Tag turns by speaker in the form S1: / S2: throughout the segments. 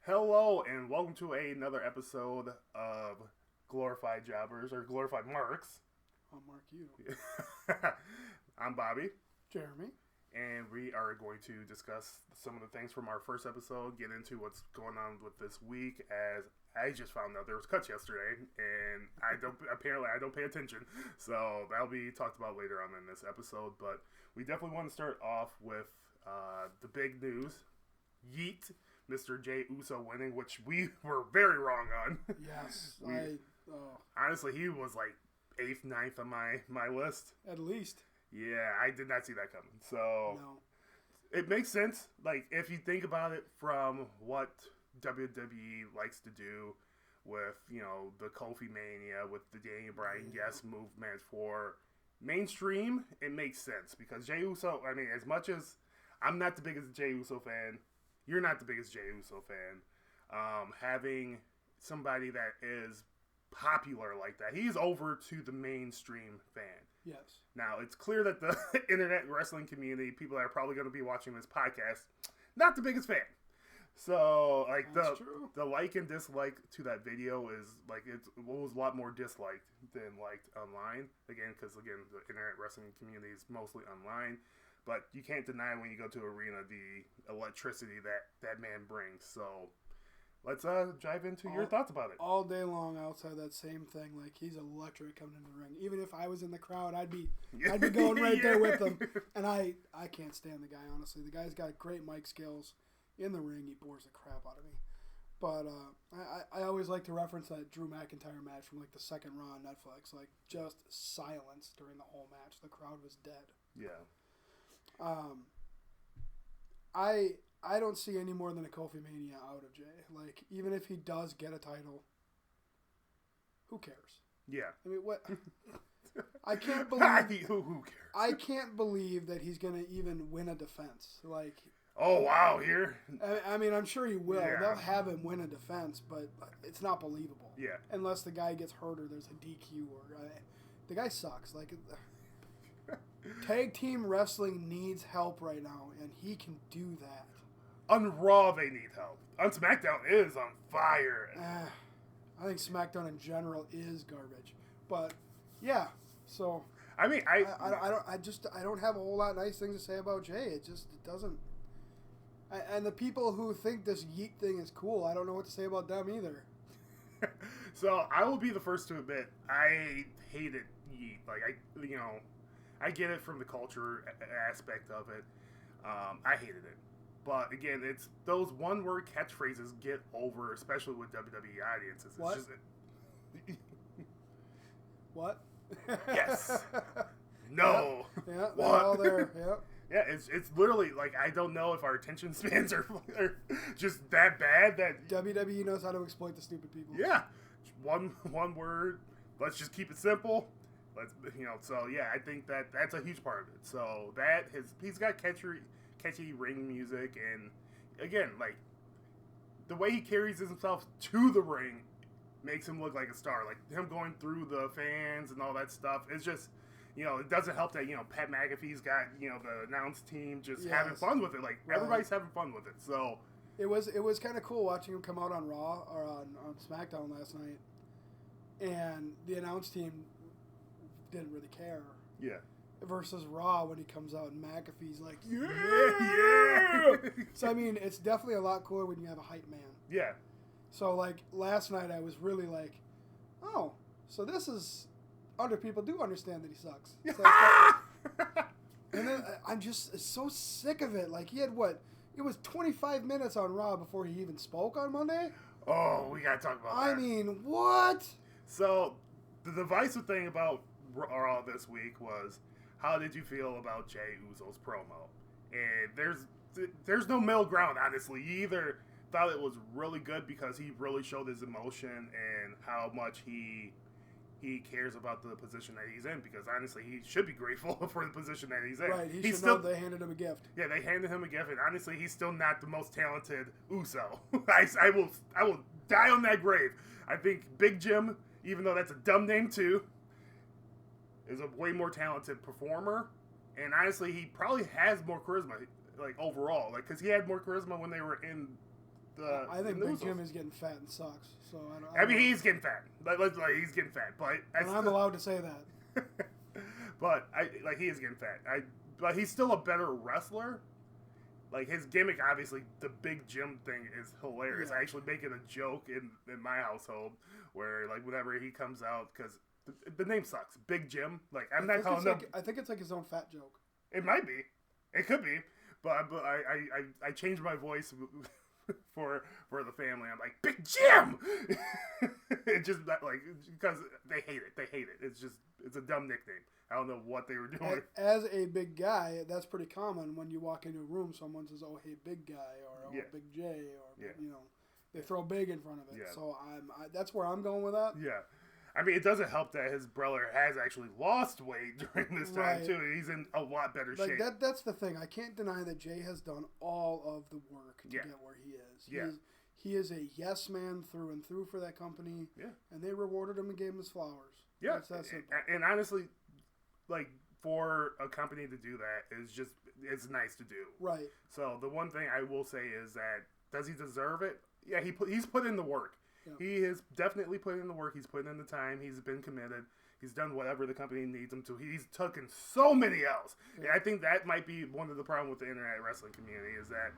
S1: Hello, and welcome to another episode of Glorified Jobbers, or Glorified Marks.
S2: I'll mark you.
S1: I'm Bobby.
S2: Jeremy.
S1: And we are going to discuss some of the things from our first episode, get into what's going on with this week, as I just found out there was cuts yesterday, and I don't pay attention, so that'll be talked about later on in this episode, but we definitely want to start off with the big news. Yeet. Mr. Jey Uso winning, which we were very wrong on.
S2: Yes.
S1: Honestly, he was like 8th, 9th on my list.
S2: At least.
S1: Yeah, I did not see that coming. So,
S2: no.
S1: It makes sense. Like, if you think about it from what WWE likes to do with, the Kofi Mania, with the Daniel Bryan Yes movement for mainstream, it makes sense. Because Jey Uso, as much as I'm not the biggest Jey Uso fan, you're not the biggest Jey Uso fan. Having somebody that is popular like that, he's over to the mainstream fan.
S2: Yes.
S1: Now, it's clear that the internet wrestling community, people that are probably going to be watching this podcast, not the biggest fan. So, the like and dislike to that video is, it was a lot more disliked than liked online. Again, because, the internet wrestling community is mostly online. But you can't deny when you go to arena the electricity that man brings. So let's dive into your thoughts about it.
S2: All day long, I'll say that same thing. Like, he's electric coming into the ring. Even if I was in the crowd, I'd be going right there with him. And I can't stand the guy, honestly. The guy's got great mic skills. In the ring, he bores the crap out of me. But I always like to reference that Drew McIntyre match from the second Raw on Netflix. Just silence during the whole match. The crowd was dead.
S1: Yeah.
S2: I don't see any more than a Kofi Mania out of Jey. Even if he does get a title, who cares?
S1: Yeah.
S2: What? I can't believe.
S1: Who cares?
S2: I can't believe that he's gonna even win a defense.
S1: Oh wow! Here.
S2: I'm sure he will.
S1: Yeah.
S2: They'll have him win a defense, but it's not believable.
S1: Yeah.
S2: Unless the guy gets hurt or there's a DQ or the guy sucks. Tag team wrestling needs help right now, and he can do that.
S1: On Raw, they need help. On SmackDown, it is on fire.
S2: I think SmackDown in general is garbage. But yeah, so
S1: I
S2: don't have a whole lot of nice things to say about Jey. It doesn't. And the people who think this Yeet thing is cool, I don't know what to say about them either.
S1: So I will be the first to admit I hated Yeet. I get it from the culture aspect of it. I hated it. But again, it's those one-word catchphrases get over, especially with WWE audiences. It's
S2: what?
S1: Just,
S2: what?
S1: Yes. No.
S2: Yeah,
S1: what?
S2: they're all there. Yeah.
S1: Yeah, it's literally I don't know if our attention spans are just that bad that
S2: WWE knows how to exploit the stupid people.
S1: Yeah. One word. Let's just keep it simple. So yeah, I think that's a huge part of it. So he's got catchy ring music, and again, the way he carries himself to the ring makes him look like a star. Him going through the fans and all that stuff. It's just, it doesn't help that Pat McAfee's got the announce team just having fun with it. Everybody's having fun with it. So
S2: it was kind of cool watching him come out on Raw or on SmackDown last night, and the announce team didn't really care.
S1: Yeah.
S2: Versus Raw when he comes out and McAfee's like, yeah! So, it's definitely a lot cooler when you have a hype man.
S1: Yeah.
S2: So, last night I was really oh, so this is, other people do understand that he sucks. And then I'm just so sick of it. He had it was 25 minutes on Raw before he even spoke on Monday.
S1: Oh, we gotta talk about that.
S2: What?
S1: So, the divisive thing about Raw this week was, how did you feel about Jey Uso's promo? And there's no middle ground, honestly. You either thought it was really good because he really showed his emotion and how much he cares about the position that he's in, because honestly, he should be grateful for the position that he's in.
S2: Right, he should know they handed him a gift.
S1: Yeah, they handed him a gift, and honestly, he's still not the most talented Uso. I will die on that grave. I think Big Jim, even though that's a dumb name too, is a way more talented performer, and honestly, he probably has more charisma, overall, because he had more charisma when they were in
S2: I think Big
S1: Usos.
S2: Jim is getting fat and sucks. So
S1: I mean, he's getting fat. He's getting fat, but
S2: I'm allowed to say that.
S1: But he is getting fat. But he's still a better wrestler. Like, his gimmick, obviously, the Big Jim thing is hilarious.
S2: Yeah.
S1: I actually make it a joke in my household where, like, whenever he comes out, because the name sucks. Big Jim. Like, I'm not calling him.
S2: I think it's like his own fat joke.
S1: It might be. It could be. But I changed my voice for the family. I'm like, Big Jim! It just, like, because they hate it. They hate it. It's a dumb nickname. I don't know what they were doing.
S2: As a big guy, that's pretty common when you walk into a room, someone says, oh, hey, big guy, or oh, Big J, or, you know, they throw big in front of it. Yeah. So that's where I'm going with that.
S1: Yeah. I mean, it doesn't help that his brother has actually lost weight during this time, too. He's in a lot better shape.
S2: That's the thing. I can't deny that Jey has done all of the work to get where he is.
S1: Yeah.
S2: He is a yes man through and through for that company. Yeah. And they rewarded him and gave him his flowers.
S1: Yeah. That's simple. And honestly, like, for a company to do that it's nice to do. Right. So the one thing I will say is that, does he deserve it? Yeah, he's put in the work. Yeah. He has definitely put in the work. He's put in the time. He's been committed. He's done whatever the company needs him to. He's taken so many L's. Yeah. And I think that might be one of the problems with the internet wrestling community is that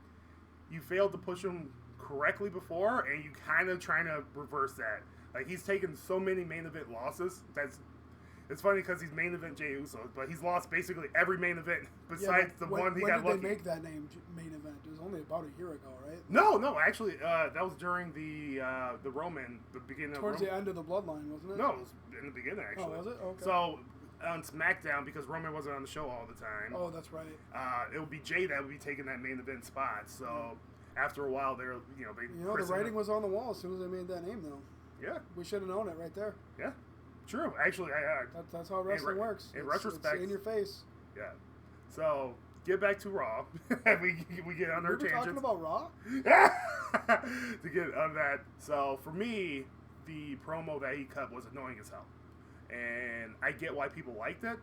S1: you failed to push him correctly before, and you kind of trying to reverse that. Like, he's taken so many main event losses. It's funny because he's main event Jey Uso, but he's lost basically every main event besides the one he got lucky.
S2: When did they make that name main event? It was only about a year ago, right?
S1: No, actually, that was during the Roman, the beginning of Roman.
S2: Towards the end of the Bloodline, wasn't it?
S1: No, it was in the beginning, actually.
S2: Oh, was it? Okay.
S1: So, on SmackDown, because Roman wasn't on the show all the time.
S2: Oh, that's right.
S1: It would be Jey that would be taking that main event spot. So, after a while,
S2: the writing was on the wall as soon as they made that name, though. Yeah. We should have known it right there.
S1: Yeah. True. Actually,
S2: that's how wrestling works.
S1: In retrospect,
S2: it's in your face.
S1: Yeah. So get back to Raw. we get on our tangents.
S2: We're talking about Raw.
S1: To get on that. So for me, the promo that he cut was annoying as hell, and I get why people liked it.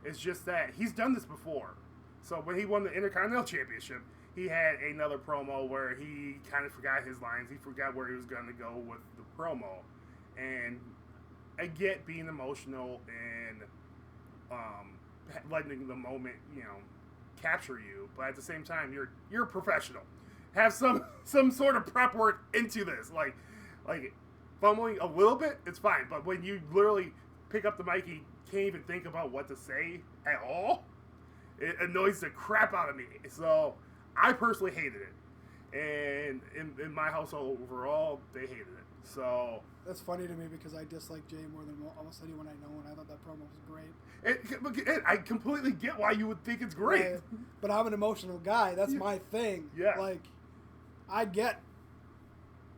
S1: It's just that he's done this before. So when he won the Intercontinental Championship, he had another promo where he kind of forgot his lines. He forgot where he was going to go with the promo, and I get being emotional and letting the moment, capture you, but at the same time, you're a professional. Have some sort of prep work into this. Like fumbling a little bit, it's fine, but when you literally pick up the mic, you can't even think about what to say at all. It annoys the crap out of me. So I personally hated it, and in my household overall, they hated it. So
S2: that's funny to me because I dislike Jey more than almost anyone I know, and I thought that promo was great.
S1: I completely get why you would think it's great.
S2: But I'm an emotional guy. That's my thing. Yeah. Like, I get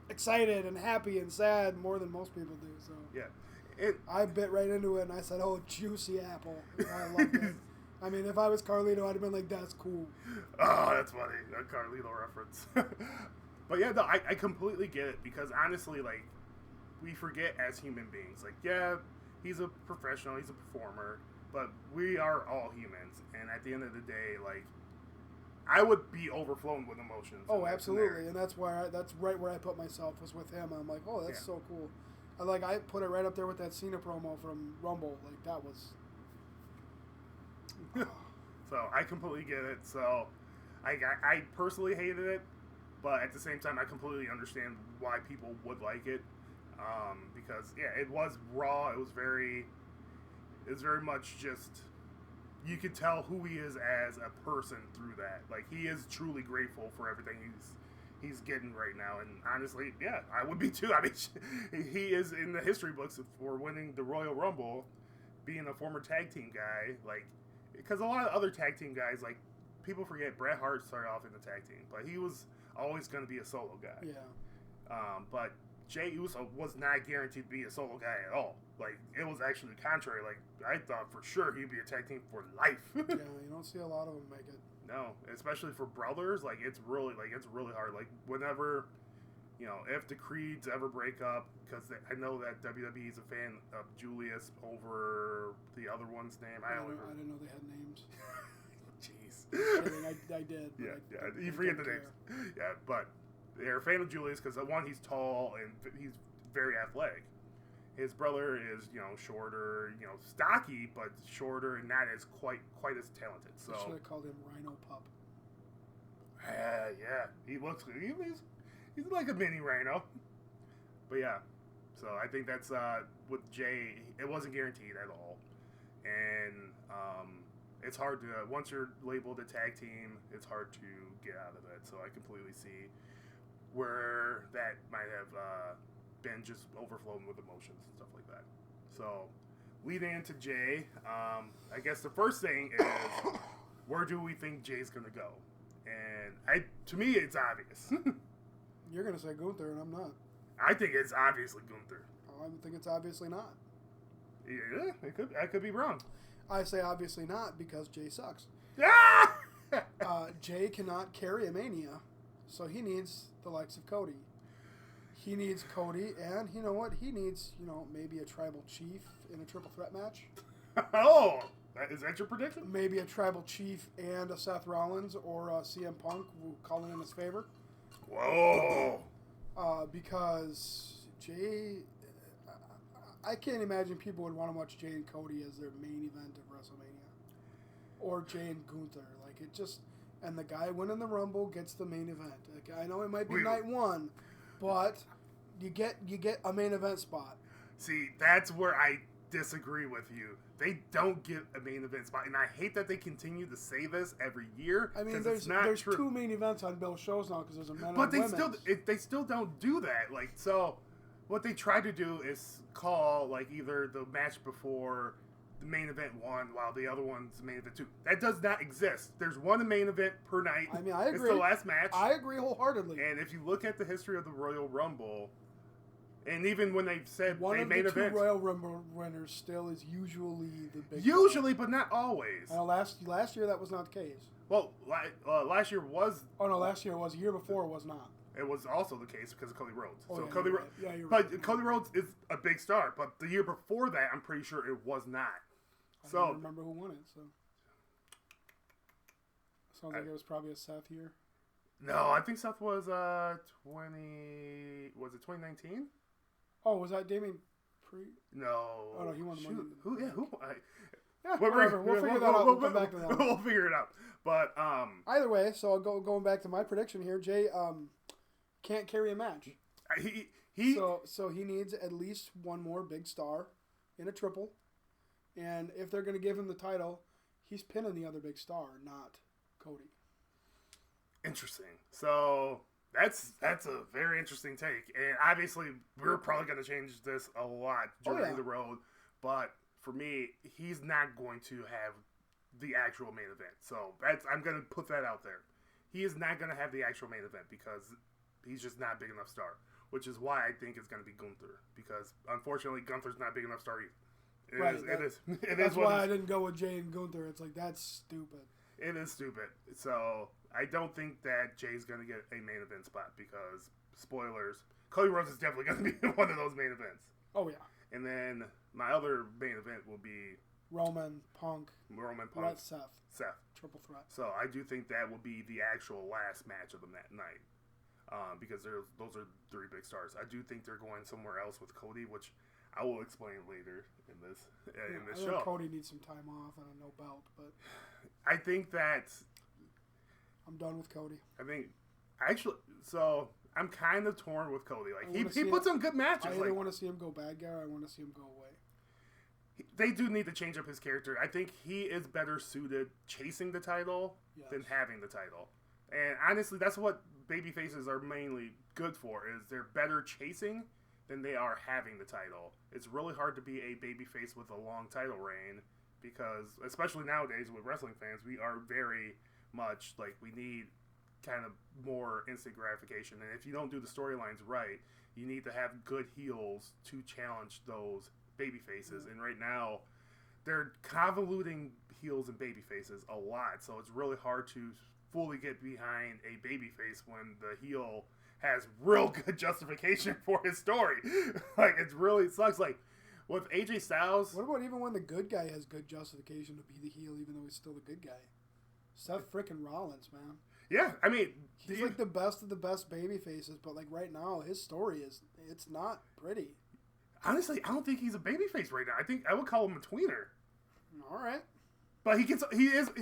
S2: excited and happy and sad more than most people do. So yeah, I bit right into it, and I said, "Oh, juicy apple." And I loved it. I mean, if I was Carlito, I'd have been like, "That's cool."
S1: Oh, that's funny. A Carlito reference. But yeah, no, I completely get it because honestly, like, we forget as human beings. Like, yeah, he's a professional, he's a performer, but we are all humans. And at the end of the day, like, I would be overflown with emotions.
S2: Oh, absolutely. And that's right where I put myself was with him. I'm like, oh, that's so cool. I put it right up there with that Cena promo from Rumble. Like, that was...
S1: So I completely get it. So I personally hated it. But at the same time, I completely understand why people would like it, because it was raw. It was very much just, you could tell who he is as a person through that. Like, he is truly grateful for everything he's getting right now, and honestly, yeah, I would be too. I mean, he is in the history books for winning the Royal Rumble, being a former tag team guy. Like, because a lot of other tag team guys, like, people forget Bret Hart started off in the tag team, but he was always going to be a solo guy. Yeah. But Jey Uso was not guaranteed to be a solo guy at all. Like, it was actually the contrary. Like, I thought for sure he'd be a tag team for life.
S2: Yeah, you don't see a lot of them make it.
S1: No, especially for brothers. Like, it's really hard. Like, whenever, if the Creeds ever break up, because I know that WWE is a fan of Julius over the other one's name. I
S2: didn't know they had names.
S1: Jeez.
S2: Kidding, I did.
S1: Yeah, you forget the names. Yeah, but they're a fan of Julius because one, he's tall and he's very athletic. His brother is, shorter, stocky, but shorter and not as quite as talented. So
S2: I should have called him Rhino Pup.
S1: Yeah, he looks good. He's like a mini Rhino. But yeah, so I think that's with Jey, it wasn't guaranteed at all, and it's hard to once you're labeled a tag team, it's hard to get out of it. So I completely see where that might have been just overflowing with emotions and stuff like that. So leading into Jey, I guess the first thing is where do we think Jey's gonna go? And to me, it's obvious.
S2: You're gonna say Gunther, and I'm not.
S1: I think it's obviously Gunther.
S2: I think it's obviously not.
S1: Yeah, I could be wrong.
S2: I say obviously not because Jey sucks.
S1: Ah!
S2: Jey cannot carry a Mania, so he needs the likes of Cody. He needs Cody, and you know what? He needs, maybe a tribal chief in a triple threat match.
S1: Oh, is that your prediction?
S2: Maybe a tribal chief and a Seth Rollins or a CM Punk calling in his favor.
S1: Whoa.
S2: Because Jey, I can't imagine people would want to watch Jey and Cody as their main event of WrestleMania, or Jey and Gunther. Like it just, and the guy winning the Rumble gets the main event. Like, I know it might be night one, but you get a main event spot.
S1: See, that's where I disagree with you. They don't get a main event spot, and I hate that they continue to say this every year.
S2: I mean, there's two main events on Bill's shows now because there's a men
S1: but
S2: and women's.
S1: they still don't do that. Like, so what they try to do is call like either the match before the main event one, while the other one's the main event two. That does not exist. There's one main event per night.
S2: I mean, I agree.
S1: It's the last match.
S2: I agree wholeheartedly.
S1: And if you look at the history of the Royal Rumble, and even when they've said
S2: one
S1: they
S2: of
S1: made
S2: the two
S1: events,
S2: Royal Rumble winners still is usually the big.
S1: Usually, but not always.
S2: Last year that was not the case.
S1: Well, last year was.
S2: Oh no, last year was. The year before was not.
S1: It was also the case because of Cody Rhodes.
S2: Oh,
S1: so
S2: yeah,
S1: Cody
S2: you're
S1: Rhodes,
S2: right. Yeah, you're
S1: but
S2: right.
S1: Cody Rhodes is a big star. But the year before that, I'm pretty sure it was not.
S2: I don't remember who won it. So sounds like it was probably a Seth year.
S1: No, I think Seth was 20. Was it 2019?
S2: Oh, was that Damien Priest?
S1: No.
S2: Oh no, he won the money.
S1: Who? Yeah, who?
S2: Yeah, whatever. We'll figure that out. We'll come back to that.
S1: We'll figure it out. But
S2: either way, so going back to my prediction here, Jey can't carry a match. So he needs at least one more big star in a triple, and if they're going to give him the title, he's pinning the other big star, not Cody.
S1: Interesting. So that's a very interesting take, and obviously we're probably going to change this a lot during the road, but for me, he's not going to have the actual main event. So I'm going to put that out there. He is not going to have the actual main event because he's just not a big enough star, which is why I think it's going to be Gunther, because unfortunately Gunther's not a big enough star either.
S2: That's why I didn't go with Jey and Gunther. It's like, that's stupid.
S1: It is stupid. So I don't think that Jey's going to get a main event spot because, spoilers, Cody Rhodes is definitely going to be one of those main events.
S2: Oh, yeah.
S1: And then my other main event will be
S2: Roman, Punk, Seth. Triple threat.
S1: So I do think that will be the actual last match of the night. Because those are three big stars. I do think they're going somewhere else with Cody, which I will explain later in this show.
S2: Cody needs some time off and a no belt, but
S1: I think that
S2: I'm done with Cody.
S1: I think actually, so I'm kind of torn with Cody. Like he puts on good matches.
S2: I either want to see him go bad guy or I want to see him go away.
S1: They do need to change up his character. I think he is better suited chasing the title than having the title. And honestly, that's what babyfaces are mainly good for, is they're better chasing than they are having the title. It's really hard to be a babyface with a long title reign because, especially nowadays with wrestling fans, we are very much like we need kind of more instant gratification. And if you don't do the storylines right, you need to have good heels to challenge those babyfaces. And right now, they're convoluting heels and babyfaces a lot. So it's really hard to fully get behind a babyface when the heel has real good justification for his story. Like, it really sucks. Like, with AJ Styles...
S2: What about even when the good guy has good justification to be the heel, even though he's still the good guy? Seth frickin' Rollins, man.
S1: Yeah, I mean,
S2: he's like the best of the best baby faces, but like right now, his story it's not pretty.
S1: Honestly, I don't think he's a babyface right now. I think I would call him a tweener.
S2: All right.
S1: But he is,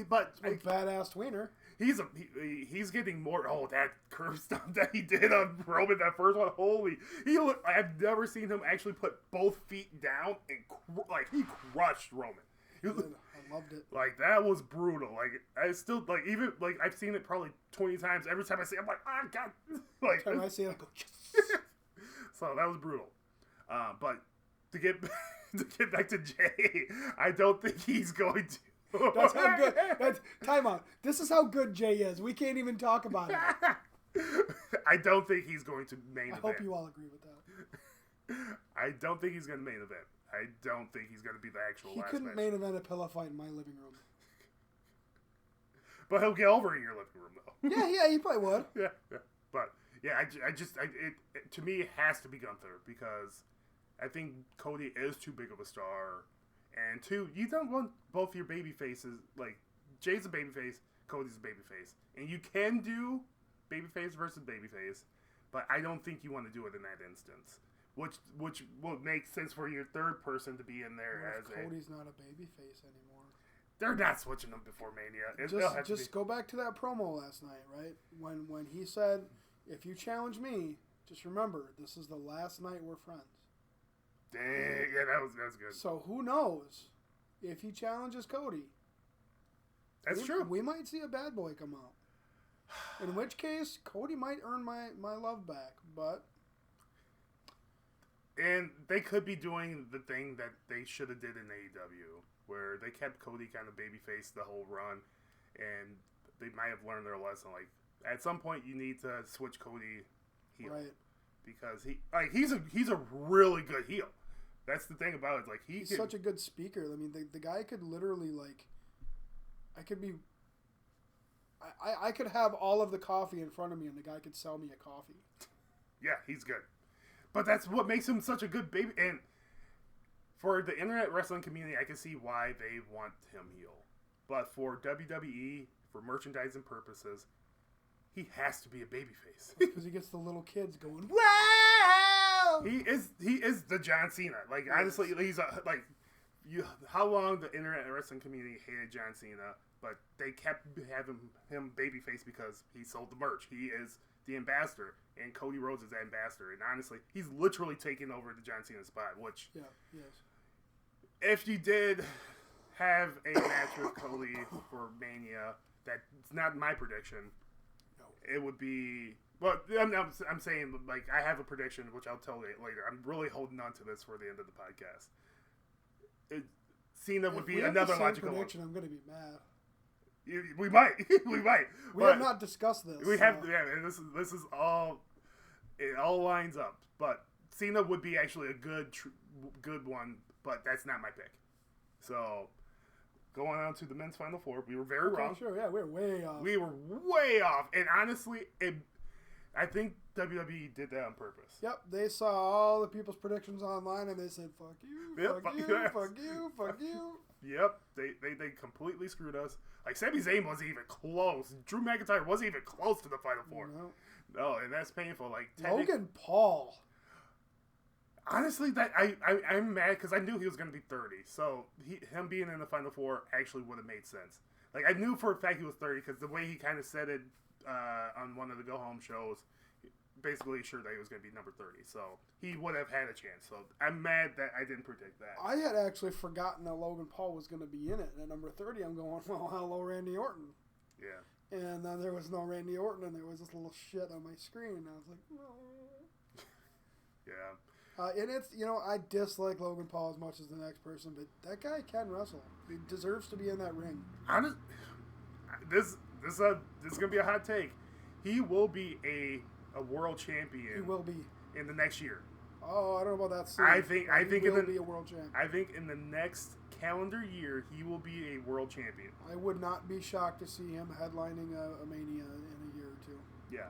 S1: but
S2: a badass tweener.
S1: He's getting more. Oh, that curve stomp that he did on Roman, that first one. Holy, I've never seen him actually put both feet down and he crushed Roman.
S2: I loved it.
S1: Like, that was brutal. Like, I still even I've seen it probably 20 times. Every time I see it, I'm like, oh god. Like,
S2: every time I see it, I go, yes.
S1: So that was brutal. But to get back to Jey, I don't think he's going to.
S2: That's how good. Time out. This is how good Jey is. We can't even talk about it.
S1: I don't think he's going to main event.
S2: I hope you all agree with that.
S1: I don't think he's going to main event. I don't think he's going to be the actual last match.
S2: He couldn't main event a pillow fight in my living room.
S1: But he'll get over in your living room, though.
S2: Yeah, he probably would.
S1: Yeah. But, yeah, it to me, it has to be Gunther, because I think Cody is too big of a star. And two, you don't want both your baby faces. Like, Jay's a baby face, Cody's a baby face. And you can do baby face versus baby face, but I don't think you want to do it in that instance. Which will make sense for your third person to be in there as
S2: Cody's not a baby face anymore.
S1: They're not switching them before Mania.
S2: Just go back to that promo last night, right? When he said, if you challenge me, just remember, this is the last night we're friends.
S1: Dang, yeah, that was good.
S2: So who knows if he challenges Cody?
S1: That's true.
S2: We might see a bad boy come out. In which case, Cody might earn my love back, but...
S1: And they could be doing the thing that they should have did in AEW, where they kept Cody kind of babyface the whole run, and they might have learned their lesson. Like, at some point, you need to switch Cody heel. Right. Because he's a really good heel. That's the thing about it. Like, he's
S2: such a good speaker. I mean, the guy could literally, like, I could have all of the coffee in front of me and the guy could sell me a coffee.
S1: Yeah, he's good. But that's what makes him such a good baby. And for the internet wrestling community, I can see why they want him heel. But for WWE, for merchandising purposes, he has to be a babyface.
S2: Because he gets the little kids going, wow!
S1: He is the John Cena. Like, honestly, he's how long the internet wrestling community hated John Cena, but they kept having him babyface because he sold the merch. He is the ambassador, and Cody Rhodes is the ambassador. And honestly, he's literally taking over the John Cena spot, which...
S2: Yeah, yes.
S1: If you did have a match with Cody for Mania, that's not my prediction. No. It would be... Well, I'm saying, like, I have a prediction, which I'll tell you later. I'm really holding on to this for the end of the podcast. Cena would be another logical one.
S2: I'm going to be mad.
S1: We might.
S2: We have not discussed this.
S1: We have, yeah. And this is all. It all lines up, but Cena would be actually a good one, but that's not my pick. So, going on to the men's final four, we were very wrong.
S2: Sure, yeah, we were way off.
S1: We were way off, and honestly, I think WWE did that on purpose.
S2: Yep, they saw all the people's predictions online, and they said, "Fuck you,
S1: yep,
S2: fuck you, fuck you, fuck you."
S1: Yep, they completely screwed us. Like, Sami Zayn wasn't even close. Drew McIntyre wasn't even close to the Final Four. No, and that's painful. Like,
S2: Logan Paul.
S1: Honestly, that I'm mad because I knew he was going to be 30. So him being in the Final Four actually would have made sense. Like, I knew for a fact he was 30 because the way he kind of said it on one of the Go Home shows, basically sure that he was going to be number 30. So he would have had a chance. So I'm mad that I didn't predict that.
S2: I had actually forgotten that Logan Paul was going to be in it. And at number 30, I'm going, well, hello, Randy Orton.
S1: Yeah.
S2: And then there was no Randy Orton, and there was this little shit on my screen. And I was like, no.
S1: Yeah.
S2: And it's, I dislike Logan Paul as much as the next person, but that guy can wrestle. He deserves to be in that ring.
S1: This is going to be a hot take. He will be a world champion.
S2: He will be
S1: in the next year.
S2: Oh, I don't know about that soon.
S1: I think
S2: he will be a world champion.
S1: I think in the next calendar year he will be a world champion.
S2: I would not be shocked to see him headlining a Mania in a year or two.
S1: Yeah,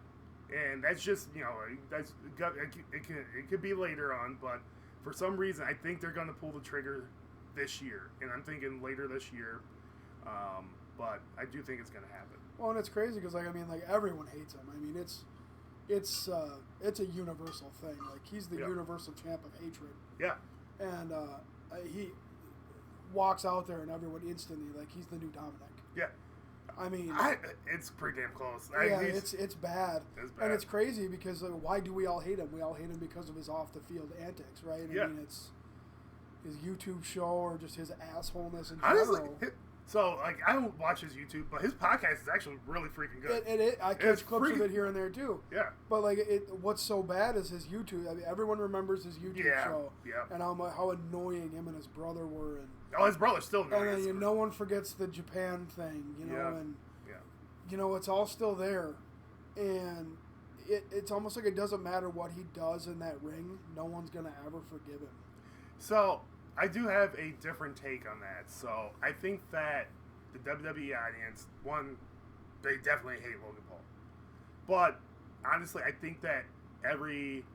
S1: and that's just it could be later on, but for some reason I think they're going to pull the trigger this year, and I'm thinking later this year. But I do think it's going to happen.
S2: Well, and it's crazy because, like, I mean, like, everyone hates him. I mean, it's a universal thing. Like, he's the universal champ of hatred.
S1: Yeah.
S2: And he walks out there and everyone instantly, like, he's the new Dominic.
S1: Yeah.
S2: I mean...
S1: it's pretty damn close.
S2: It's bad.
S1: It's bad.
S2: And it's crazy because why do we all hate him? We all hate him because of his off-the-field antics, right? I mean, it's his YouTube show or just his assholeness in general.
S1: Honestly, so, like, I don't watch his YouTube, but his podcast is actually really freaking good.
S2: I catch clips of it here and there, too.
S1: Yeah.
S2: But, like, what's so bad is his YouTube. I mean, everyone remembers his YouTube show.
S1: Yeah.
S2: And how annoying him and his brother were. And,
S1: his brother's still annoying.
S2: And then, no one forgets the Japan thing, you know, and, you know, it's all still there. And it's almost like it doesn't matter what he does in that ring. No one's going to ever forgive him.
S1: So... I do have a different take on that. So, I think that the WWE audience, one, they definitely hate Logan Paul. But, honestly, I think that every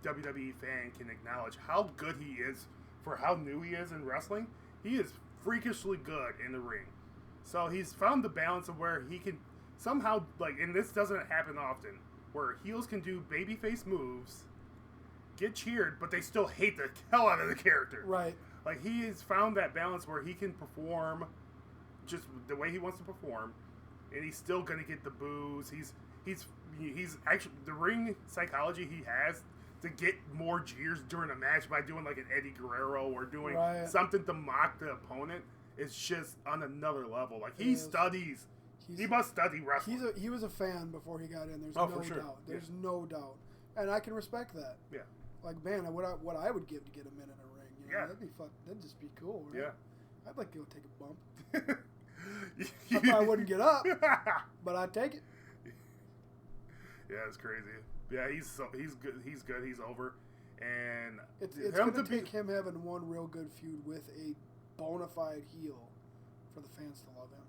S1: WWE fan can acknowledge how good he is for how new he is in wrestling. He is freakishly good in the ring. So, he's found the balance of where he can somehow, like, and this doesn't happen often, where heels can do babyface moves, get cheered, but they still hate the hell out of the character.
S2: Right.
S1: Like, he has found that balance where he can perform just the way he wants to perform, and he's still going to get the boos. He's actually, the ring psychology he has to get more jeers during a match by doing like an Eddie Guerrero or doing something to mock the opponent is just on another level. Like, he must study wrestling.
S2: He was a fan before he got in. There's
S1: no
S2: doubt. There's no doubt. And I can respect that.
S1: Yeah.
S2: Like, man, what I would give to get him in a ring. You know, that'd be fun. That'd just be cool, right?
S1: Yeah.
S2: I'd like to go take a bump. I probably wouldn't get up, but I'd take it.
S1: Yeah, it's crazy. Yeah, he's good. He's good. He's over. And
S2: it's going to take him having one real good feud with a bona fide heel for the fans to love him.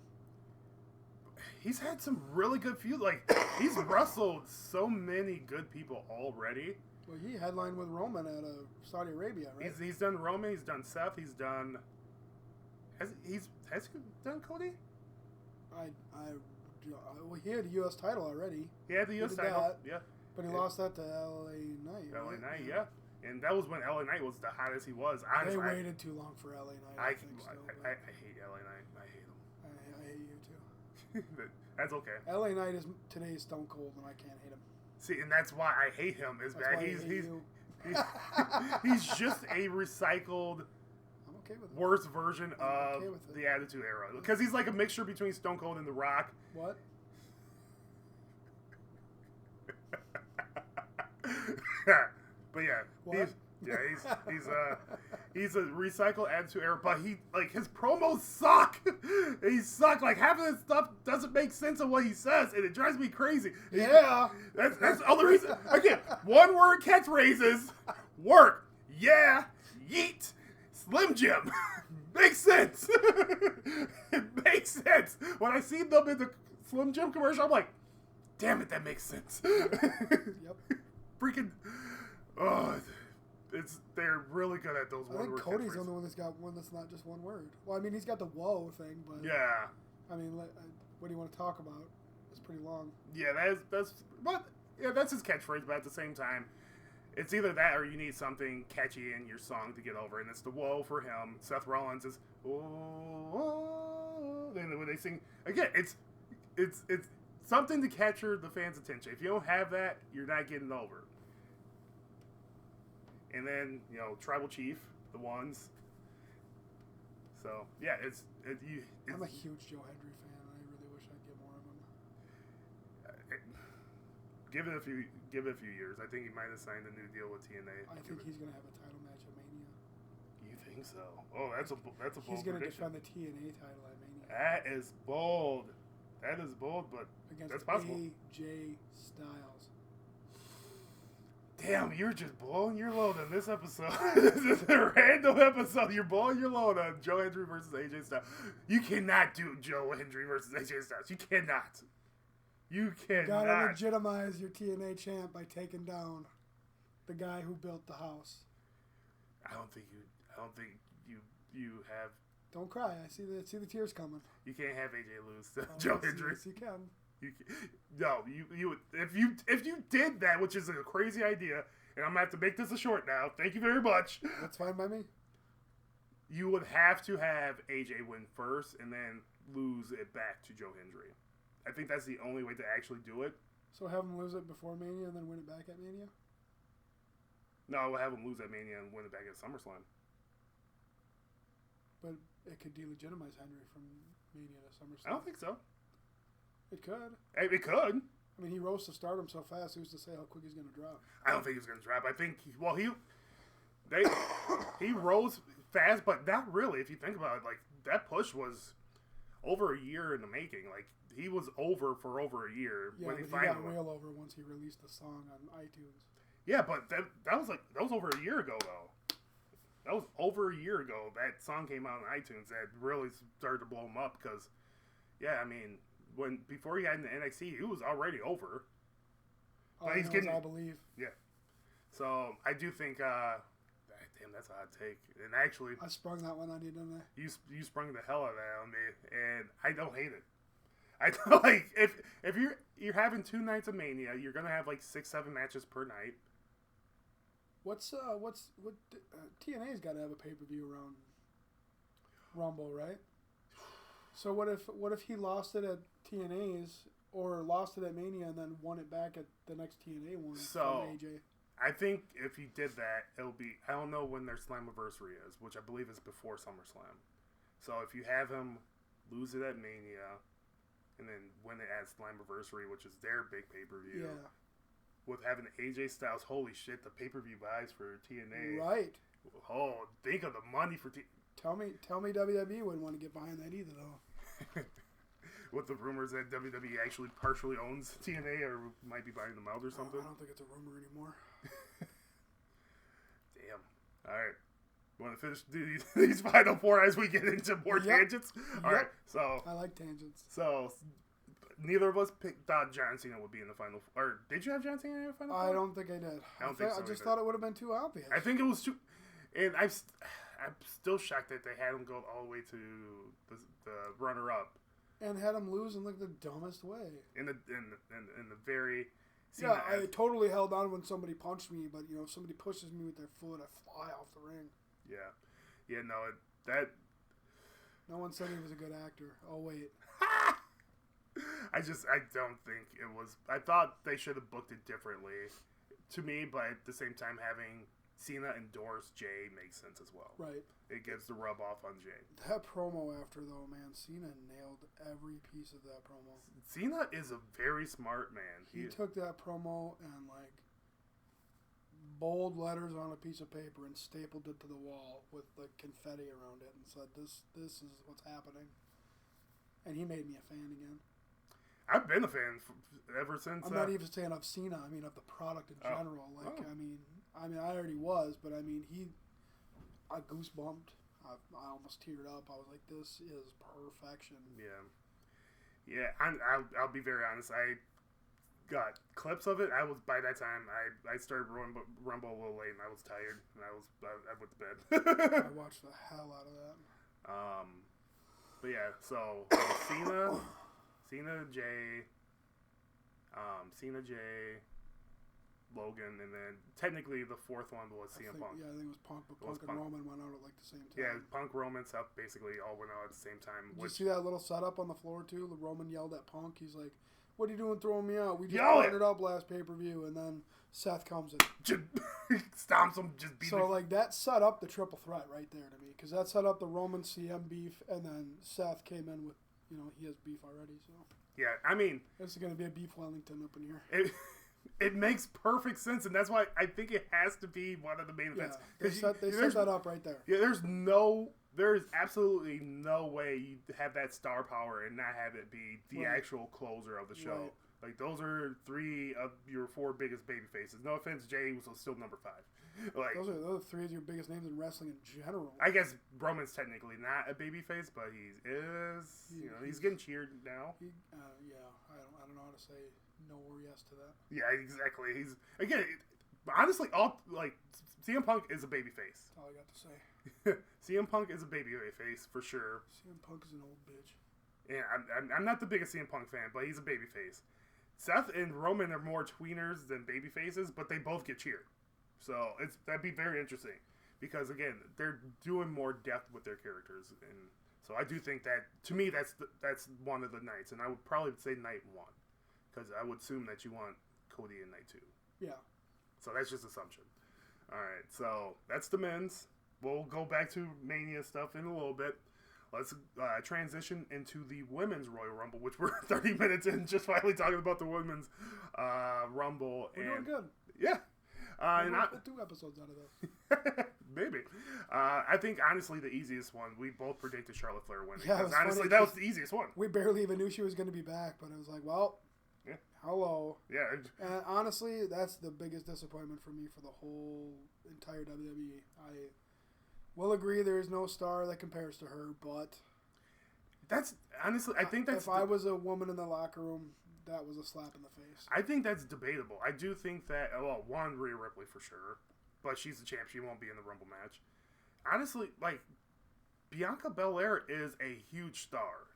S1: He's had some really good feuds. Like, he's wrestled so many good people already.
S2: Well, he headlined with Roman at Saudi Arabia, right?
S1: He's done Roman. He's done Seth. He's done. Has he done Cody?
S2: Well, he had a U.S. title already.
S1: He had the U.S. title. Yeah.
S2: But he lost that to L.A. Knight.
S1: L.A. Knight, yeah. And that was when L.A. Knight was the hottest he was. Honestly,
S2: they waited too long for L.A. Knight.
S1: I
S2: hate
S1: L.A. Knight. I hate him.
S2: I hate you too.
S1: But that's okay.
S2: L.A. Knight is today's Stone Cold, and I can't hate him.
S1: See, and that's why I hate him. Is bad. He's just a recycled, worse version of the Attitude Era. Because he's like a mixture between Stone Cold and The Rock.
S2: What?
S1: But yeah, he's a recycled Attitude Era. But his promos suck. He suck. Like, half of this stuff doesn't make sense of what he says, and it drives me crazy.
S2: Yeah,
S1: that's the other reason. Again, one word catchphrases work. Yeah, yeet, Slim Jim. Makes sense. It makes sense. When I see them in the Slim Jim commercial, I'm like, damn it, that makes sense.
S2: Yep.
S1: Freaking, they're really good at those one word.
S2: I think Cody's the only one that's got one that's not just one word. Well, I mean, he's got the whoa thing, but
S1: yeah.
S2: I mean, what do you want to talk about? It's pretty long.
S1: Yeah, that's his catchphrase, but at the same time, it's either that or you need something catchy in your song to get over, and it's the whoa for him. Seth Rollins is oh, then when they sing again, it's something to capture the fans' attention. If you don't have that, you're not getting over. And then, Tribal Chief, the ones. So yeah,
S2: I'm a huge Joe Hendry fan. I really wish I'd get more of him.
S1: Give it a few years. I think he might have signed a new deal with TNA.
S2: I think he's gonna have a title match at Mania.
S1: You think so? Oh, that's a bold
S2: He's gonna
S1: prediction.
S2: defend the TNA title at Mania.
S1: That is bold. But
S2: against
S1: that's possible.
S2: AJ Styles.
S1: Damn, you're just blowing your load on this episode. This is a random episode. You're blowing your load on Joe Hendry versus AJ Styles. You cannot do Joe Hendry versus AJ Styles. You cannot. You cannot.
S2: Gotta legitimize your TNA champ by taking down the guy who built the house.
S1: I don't think you have.
S2: Don't cry. I see the tears coming.
S1: You can't have AJ lose to Joe Hendry.
S2: Yes, you can.
S1: If you did that, which is a crazy idea, and I'm gonna have to make this a short now. Thank you very much.
S2: That's fine by me.
S1: You would have to have AJ win first, and then lose it back to Joe Hendry. I think that's the only way to actually do it.
S2: So have him lose it before Mania and then win it back at Mania?
S1: No, we'll have him lose at Mania and win it back at SummerSlam.
S2: But it could delegitimize Henry from Mania to SummerSlam.
S1: I don't think so.
S2: It could.
S1: It could.
S2: I mean, he rose to stardom so fast, who's to say how quick he's going to drop?
S1: I don't think he's going to drop. I think, he rose fast, but not really. If you think about it, like, that push was over a year in the making. Like, he was over for over a year.
S2: Yeah,
S1: when
S2: but
S1: he
S2: got real over once he released the song on iTunes.
S1: Yeah, but that was over a year ago, though. That was over a year ago. That song came out on iTunes. That really started to blow him up because, yeah, I mean, before he had in the NXT, he was already over.
S2: But he's getting, I believe.
S1: Yeah. So I do think. Damn, that's a hot take. And actually,
S2: I sprung that one on you, didn't I?
S1: You sprung the hell out of that on me, and I don't hate it. I like if you're having 2 nights of Mania, you're gonna have like 6-7 matches per night.
S2: TNA's got to have a pay-per-view around Rumble, right? So what if he lost it at TNA's or lost it at Mania and then won it back at the next TNA one from AJ?
S1: I think if he did that, it'll be, I don't know when their Slammiversary is, which I believe is before SummerSlam. So if you have him lose it at Mania and then win it at Slammiversary, which is their big pay-per-view.
S2: Yeah.
S1: With having AJ Styles, holy shit, the pay-per-view buys for TNA.
S2: Right.
S1: Oh, think of the money for
S2: Tell me WWE wouldn't want to get behind that either, though.
S1: With the rumors that WWE actually partially owns TNA or might be buying them out or something.
S2: I don't think it's a rumor anymore.
S1: Damn. All right. Want to finish these final 4 as we get into more tangents? All right. So
S2: I like tangents.
S1: So neither of us thought John Cena would be in the final. Or did you have John Cena in the final?
S2: I don't think I did. I just thought it would have been too obvious.
S1: I think it was too. And I'm still shocked that they had him go all the way to the runner-up. And
S2: had him lose in like the dumbest way.
S1: In the very.
S2: I totally held on when somebody punched me, but if somebody pushes me with their foot, I fly off the ring.
S1: Yeah.
S2: No one said he was a good actor. Oh wait.
S1: I don't think it was. I thought they should have booked it differently, to me. But at the same time, having Cena endorse Jey makes sense as well.
S2: Right.
S1: It gets the rub off on Jey.
S2: That promo after, though, man, Cena nailed every piece of that promo.
S1: Cena is a very smart man.
S2: He took that promo and, like, bold letters on a piece of paper and stapled it to the wall with, like, confetti around it and said, this is what's happening. And he made me a fan again. I've
S1: been a fan ever since.
S2: I'm not even saying of Cena. I mean, of the product in general. I mean, I already was, but I mean, I goosebumped. I almost teared up. I was like, this is perfection.
S1: Yeah. I'll be very honest. I got clips of it. By that time, I started Rumble a little late, and I was tired, and I went to bed.
S2: I watched the hell out of that.
S1: But yeah, so Cena, Jey, Logan, and then technically the fourth one was CM Punk.
S2: Yeah, I think it was Punk, but Punk and Roman went out at like the same time.
S1: Yeah, Punk, Roman, Seth basically all went out at the same time.
S2: Did you see that little setup on the floor too? The Roman yelled at Punk. He's like, "What are you doing throwing me out? We just partnered up last pay-per-view," and then Seth comes and
S1: stomps him, just beats him.
S2: So like that set up the triple threat right there to me, because that set up the Roman CM beef, and then Seth came in with, he has beef already. So
S1: yeah, I mean,
S2: this is going to be a beef Wellington up in here.
S1: It makes perfect sense, and that's why I think it has to be one of the main events.
S2: They set that up right there.
S1: Yeah, there's absolutely no way you have that star power and not have it be the actual closer of the show. Right. Like, those are 3 of your 4 biggest baby faces. No offense, Jey was still number 5. Like,
S2: those are 3 of your biggest names in wrestling in general.
S1: I guess Roman's technically not a baby face, but he is. He's getting cheered now.
S2: I don't know how to say no or yes to that.
S1: Yeah, exactly. He's honestly, CM Punk is a baby face.
S2: That's all I got to say.
S1: CM Punk is a baby face for sure.
S2: CM Punk is an old bitch.
S1: And I'm not the biggest CM Punk fan, but he's a babyface. Seth and Roman are more tweeners than babyfaces, but they both get cheered. So that'd be very interesting because again, they're doing more depth with their characters, and so I do think that to me that's one of the nights, and I would probably say night 1 because I would assume that you want Cody in night 2.
S2: Yeah.
S1: So that's just assumption. All right, so that's the men's. We'll go back to Mania stuff in a little bit. Let's transition into the women's Royal Rumble, which we're 30 minutes in, just finally talking about the women's Rumble.
S2: We're doing good.
S1: Yeah.
S2: And we'll put 2 episodes out of this.
S1: Maybe. I think, honestly, the easiest one, we both predicted Charlotte Flair winning.
S2: Yeah,
S1: honestly, that was the easiest one.
S2: We barely even knew she was going to be back, but it was like, well,
S1: yeah.
S2: Hello.
S1: Yeah.
S2: And honestly, that's the biggest disappointment for me for the whole entire WWE. I will agree there is no star that compares to her, but
S1: that's honestly, I think that's.
S2: If I was a woman in the locker room, that was a slap in the face.
S1: I think that's debatable. I do think that, well, one, Rhea Ripley for sure, but she's the champ. She won't be in the Rumble match. Honestly, like, Bianca Belair is a huge star.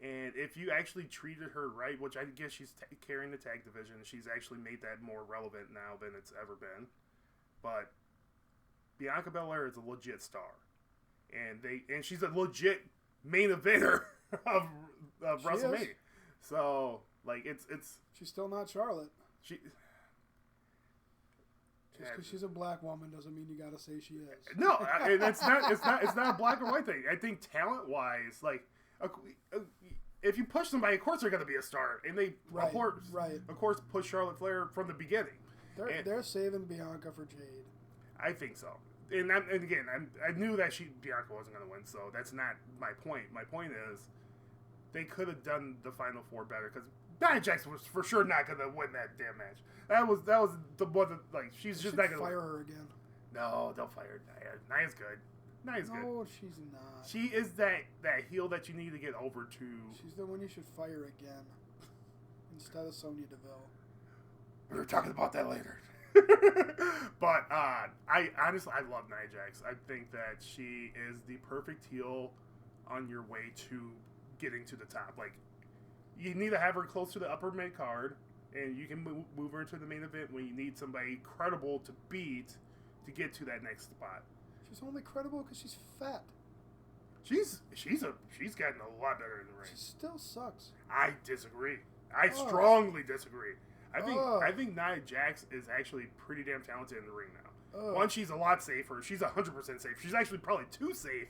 S1: And if you actually treated her right, which I guess she's carrying the tag division, she's actually made that more relevant now than it's ever been. But Bianca Belair is a legit star. And she's a legit main eventer of WrestleMania.
S2: Is.
S1: So, like, it's
S2: she's still not Charlotte.
S1: Just
S2: because she's a black woman doesn't mean you gotta say she is.
S1: No, it's not a black or white thing. I think talent wise, like, if you push somebody, of course they're gonna be a star, and they of course push Charlotte Flair from the beginning.
S2: They're saving Bianca for Jade.
S1: I think so. And again, I knew that Bianca wasn't gonna win, so that's not my point. My point is, they could have done the Final Four better because Nia Jax was for sure not gonna win that damn match. That was the one that, like, she's just not gonna
S2: fire her again.
S1: No, don't fire Nia. Nia's good. Nia's good.
S2: No, she's not.
S1: She is that heel that you need to get over to.
S2: She's the one you should fire again instead of Sonya Deville.
S1: We were talking about that later. But I honestly, I love Nia Jax. I think that she is the perfect heel on your way to getting to the top. Like, you need to have her close to the upper mid card, and you can move her to the main event when you need somebody credible to beat to get to that next spot.
S2: She's only credible because she's fat.
S1: She's gotten a lot better in the ring.
S2: She still sucks.
S1: I disagree. I strongly disagree. I think Nia Jax is actually pretty damn talented in the ring now. One, she's a lot safer. She's 100% safe. She's actually probably too safe,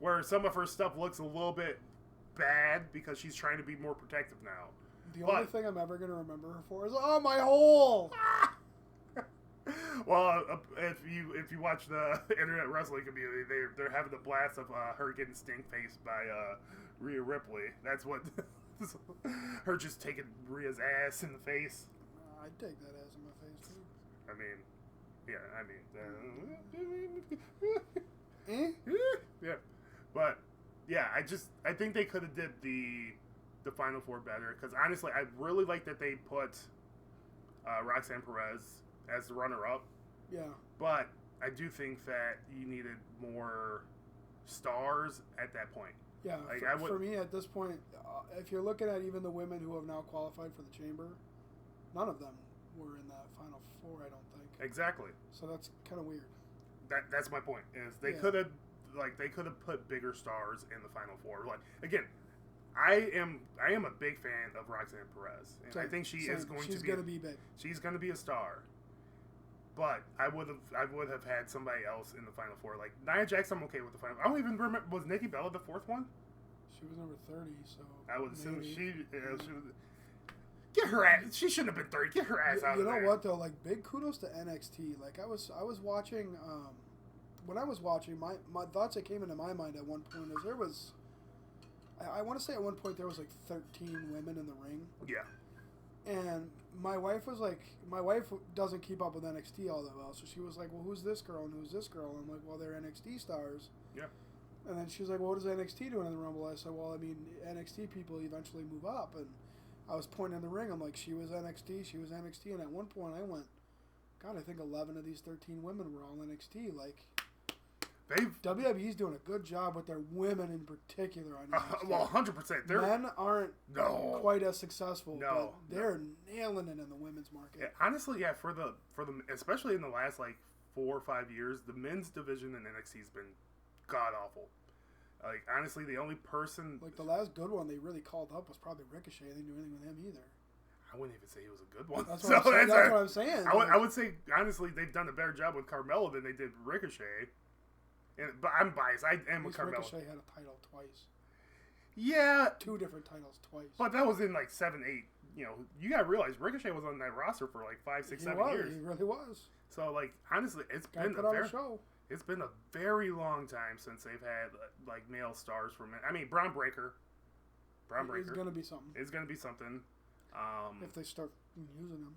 S1: where some of her stuff looks a little bit bad because she's trying to be more protective now.
S2: The only thing I'm ever going to remember her for is, oh, my hole!
S1: Well, if you watch the internet wrestling community, they're having a blast of her getting stink faced by Rhea Ripley. That's what her just taking Rhea's ass in the face.
S2: I'd take that ass in my face too.
S1: Yeah, but yeah, I think they could have did the Final Four better because honestly, I really like that they put Roxanne Perez as the runner-up.
S2: Yeah.
S1: But I do think that you needed more stars at that point.
S2: Yeah.
S1: Like,
S2: for me, at this point, if you're looking at even the women who have now qualified for the Chamber, none of them were in that Final Four, I don't think.
S1: Exactly.
S2: So that's kind of weird.
S1: That's my point. Is they could have put bigger stars in the Final Four. Like, again, I am a big fan of Roxanne Perez, and I think she's going to be big. She's going to be a star. But I would have had somebody else in the Final Four. Like, Nia Jax, I'm okay with the Final Four. I don't even remember. Was Nikki Bella the fourth one?
S2: She was number 30, so.
S1: I would assume she get her ass. She shouldn't have been 30. Get her ass out of there.
S2: You know what, though? Like, big kudos to NXT. Like, I was watching, when I was watching, my thoughts that came into my mind at one point is there was, I want to say at one point there was like 13 women in the ring.
S1: Yeah.
S2: And my wife doesn't keep up with NXT all that well, so she was like, well, who's this girl and who's this girl? And I'm like, well, they're NXT stars.
S1: Yeah.
S2: And then she's like, well, what does NXT do in the Rumble? I said, well, I mean, NXT people eventually move up. And I was pointing in the ring. I'm like, she was NXT. And at one point I went, God, I think 11 of these 13 women were all NXT. Like, WWE's doing a good job with their women in particular.
S1: Well, 100%.
S2: Men aren't quite as successful. No, but they're nailing it in the women's market.
S1: Yeah, honestly, yeah, for the especially in the last like 4 or 5 years, the men's division in NXT has been god awful. Like honestly, the only person
S2: like the last good one they really called up was probably Ricochet. They didn't do anything with him either.
S1: I wouldn't even say he was a good one.
S2: That's what, I'm saying.
S1: I would say honestly they've done a better job with Carmella than they did Ricochet. But I'm biased. I am with Carmella.
S2: Ricochet had a title twice.
S1: Yeah.
S2: 2 different titles twice.
S1: But that was in like 7, 8. You know, you gotta realize Ricochet was on that roster for like 5, 6, 7 years.
S2: He really was.
S1: So like honestly, it's been a very long time since they've had like male stars from it. I mean, Braun Breaker.
S2: It's gonna be something.
S1: It's gonna be something.
S2: If they start using them.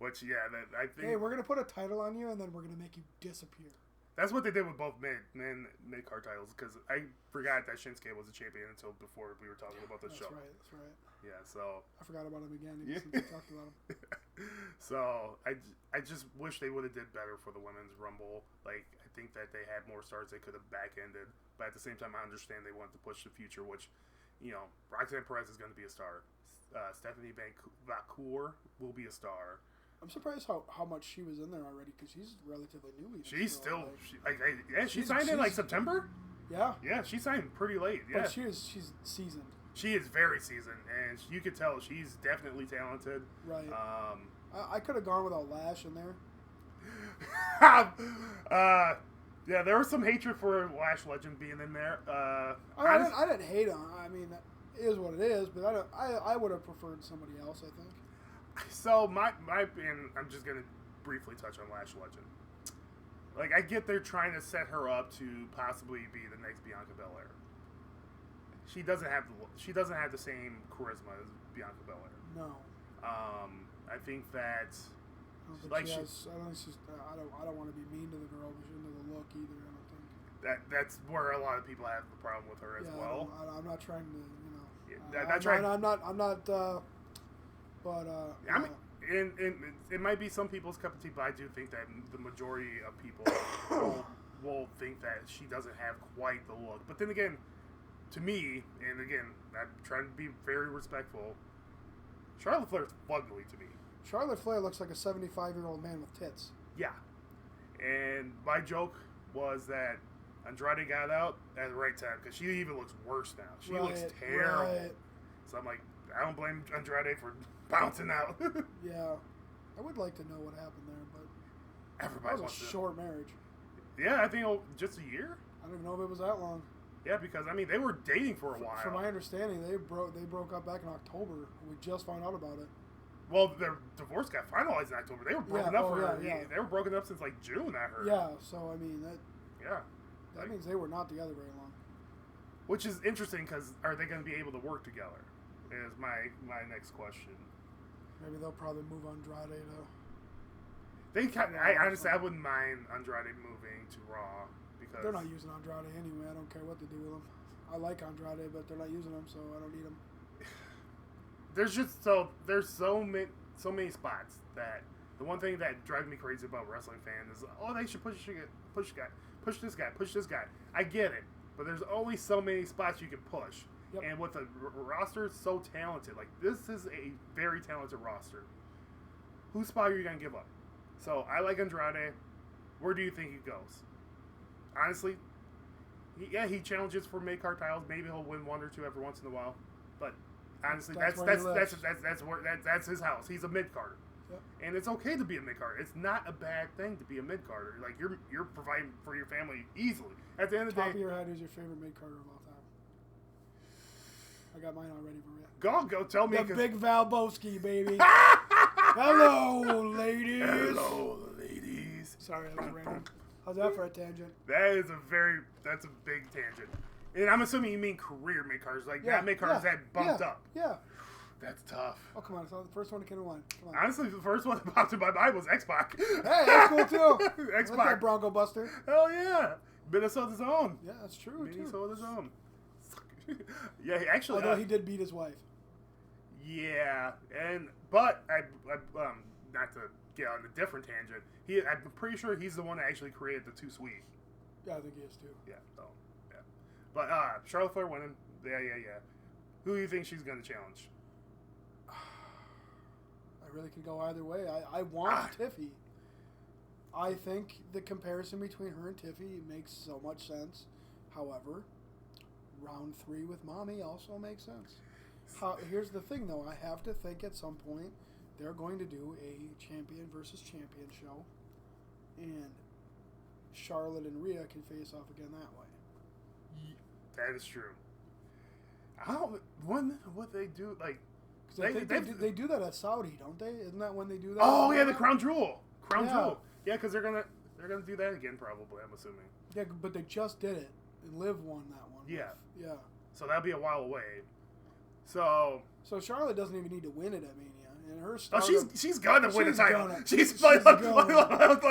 S1: Which I think.
S2: Hey, we're gonna put a title on you, and then we're gonna make you disappear.
S1: That's what they did with both mid-card titles, because I forgot that Shinsuke was a champion until before we were talking about the show.
S2: That's right.
S1: Yeah, so...
S2: I forgot about him again since we talked about him.
S1: So, I just wish they would have did better for the Women's Rumble. Like, I think that they had more stars they could have back-ended. But at the same time, I understand they wanted to push the future, which, you know, Roxanne Perez is going to be a star. Stephanie Vacour will be a star.
S2: I'm surprised how much she was in there already because she's relatively new.
S1: She's still she signed in like September. Yeah, she signed pretty late. Yeah,
S2: but she's seasoned.
S1: She is very seasoned, and you could tell she's definitely talented.
S2: Right. I could have gone without Lash in there.
S1: Yeah, there was some hatred for Lash Legend being in there.
S2: I didn't hate him. I mean, it is what it is. But I would have preferred somebody else. I think.
S1: So my and I'm just gonna briefly touch on Lash Legend. Like I get they're trying to set her up to possibly be the next Bianca Belair. She doesn't have the same charisma as Bianca Belair.
S2: No.
S1: I think that.
S2: I don't want to be mean to the girl, but she doesn't have the look either. I don't think.
S1: That's where a lot of people have the problem with her as well.
S2: I'm not trying to, you know.
S1: Yeah, I'm not.
S2: But
S1: I mean, and it might be some people's cup of tea, but I do think that the majority of people will think that she doesn't have quite the look. But then again, to me, and again, I'm trying to be very respectful. Charlotte Flair's ugly to me.
S2: Charlotte Flair looks like a 75-year-old man with tits.
S1: Yeah, and my joke was that Andrade got out at the right time because she even looks worse now. She looks terrible. Right. So I'm like, I don't blame Andrade for bouncing out.
S2: Yeah. I would like to know what happened there, but
S1: everybody
S2: was a short marriage.
S1: Yeah, I think just a year.
S2: I don't even know if it was that long.
S1: Yeah, because I mean they were dating for a while.
S2: From my understanding, they broke up back in October. We just found out about it.
S1: Well, their divorce got finalized in October. They were broken up They were broken up since like June. I heard.
S2: Yeah, so I mean that.
S1: Yeah.
S2: That means they were not together very long.
S1: Which is interesting because are they going to be able to work together? Is my next question.
S2: Maybe they'll probably move Andrade to.
S1: I wouldn't mind Andrade moving to Raw because
S2: they're not using Andrade anyway. I don't care what they do with him. I like Andrade, but they're not using him, so I don't need him.
S1: There's so many spots that the one thing that drives me crazy about wrestling fans is they should push this guy. I get it, but there's only so many spots you can push. Yep. And with a roster so talented, like this is a very talented roster. Whose spot are you gonna give up? So I like Andrade. Where do you think he goes? Honestly, he challenges for mid-card titles. Maybe he'll win 1 or 2 every once in a while. But honestly, that's his house. He's a mid-carder. Yep. And it's okay to be a mid-carder. It's not a bad thing to be a mid-carder. Like you're providing for your family easily. At the end of the day,
S2: top of your head, who's your favorite mid-carder of all time? I got mine already for
S1: real. Go tell me.
S2: The Big Valboski, baby. Hello, ladies.
S1: Hello, ladies.
S2: Sorry, that was random. How's that for a tangent?
S1: That's a big tangent. And I'm assuming you mean career mid-carders, like not mid-carders that bumped up.
S2: Yeah.
S1: That's tough.
S2: Oh, come on. It's the first one that came to mind. Come on.
S1: Honestly, the first one that popped in my mind was X-Pac.
S2: Hey, that's cool, too.
S1: X-Pac.
S2: Like that Bronco Buster.
S1: Hell yeah. Minnesota's own.
S2: Yeah, that's true,
S1: Minnesota's own. Yeah, actually.
S2: Although he did beat his wife.
S1: Yeah, but I not to get on a different tangent. I'm pretty sure he's the one that actually created the Too Sweet.
S2: Yeah, I think he is too.
S1: Yeah, so, yeah. But Charlotte Flair winning. Yeah. Who do you think she's going to challenge?
S2: I really could go either way. I want Tiffy. I think the comparison between her and Tiffy makes so much sense. However, round 3 with Mommy also makes sense. Here's the thing, though. I have to think at some point they're going to do a champion versus champion show, and Charlotte and Rhea can face off again that way.
S1: That is true. I don't. What they do, like.
S2: They do that at Saudi, don't they? Isn't that when they do that?
S1: Oh yeah, the Crown Jewel. Jewel. Yeah, because they're gonna do that again probably. I'm assuming.
S2: Yeah, but they just did it, and Liv won that one.
S1: Yeah.
S2: Yeah.
S1: So that'll be a while away. So
S2: Charlotte doesn't even need to win it at Mania, and her.
S1: She's gonna win the title. She's
S2: gonna.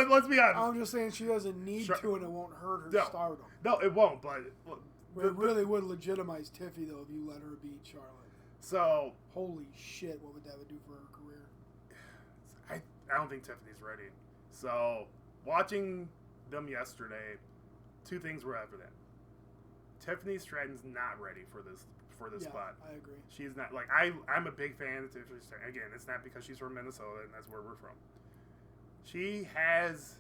S1: Let's be honest.
S2: I'm just saying she doesn't need to, and it won't hurt her stardom.
S1: No, it won't. But
S2: it really would legitimize Tiffy though if you let her beat Charlotte.
S1: So
S2: holy shit, what would that do for her career?
S1: I don't think Tiffany's ready. So watching them yesterday, 2 things were evident. Tiffany Stratton's not ready for this spot.
S2: I agree.
S1: She's not like I'm a big fan of Tiffany Stratton. Again, it's not because she's from Minnesota and that's where we're from. She has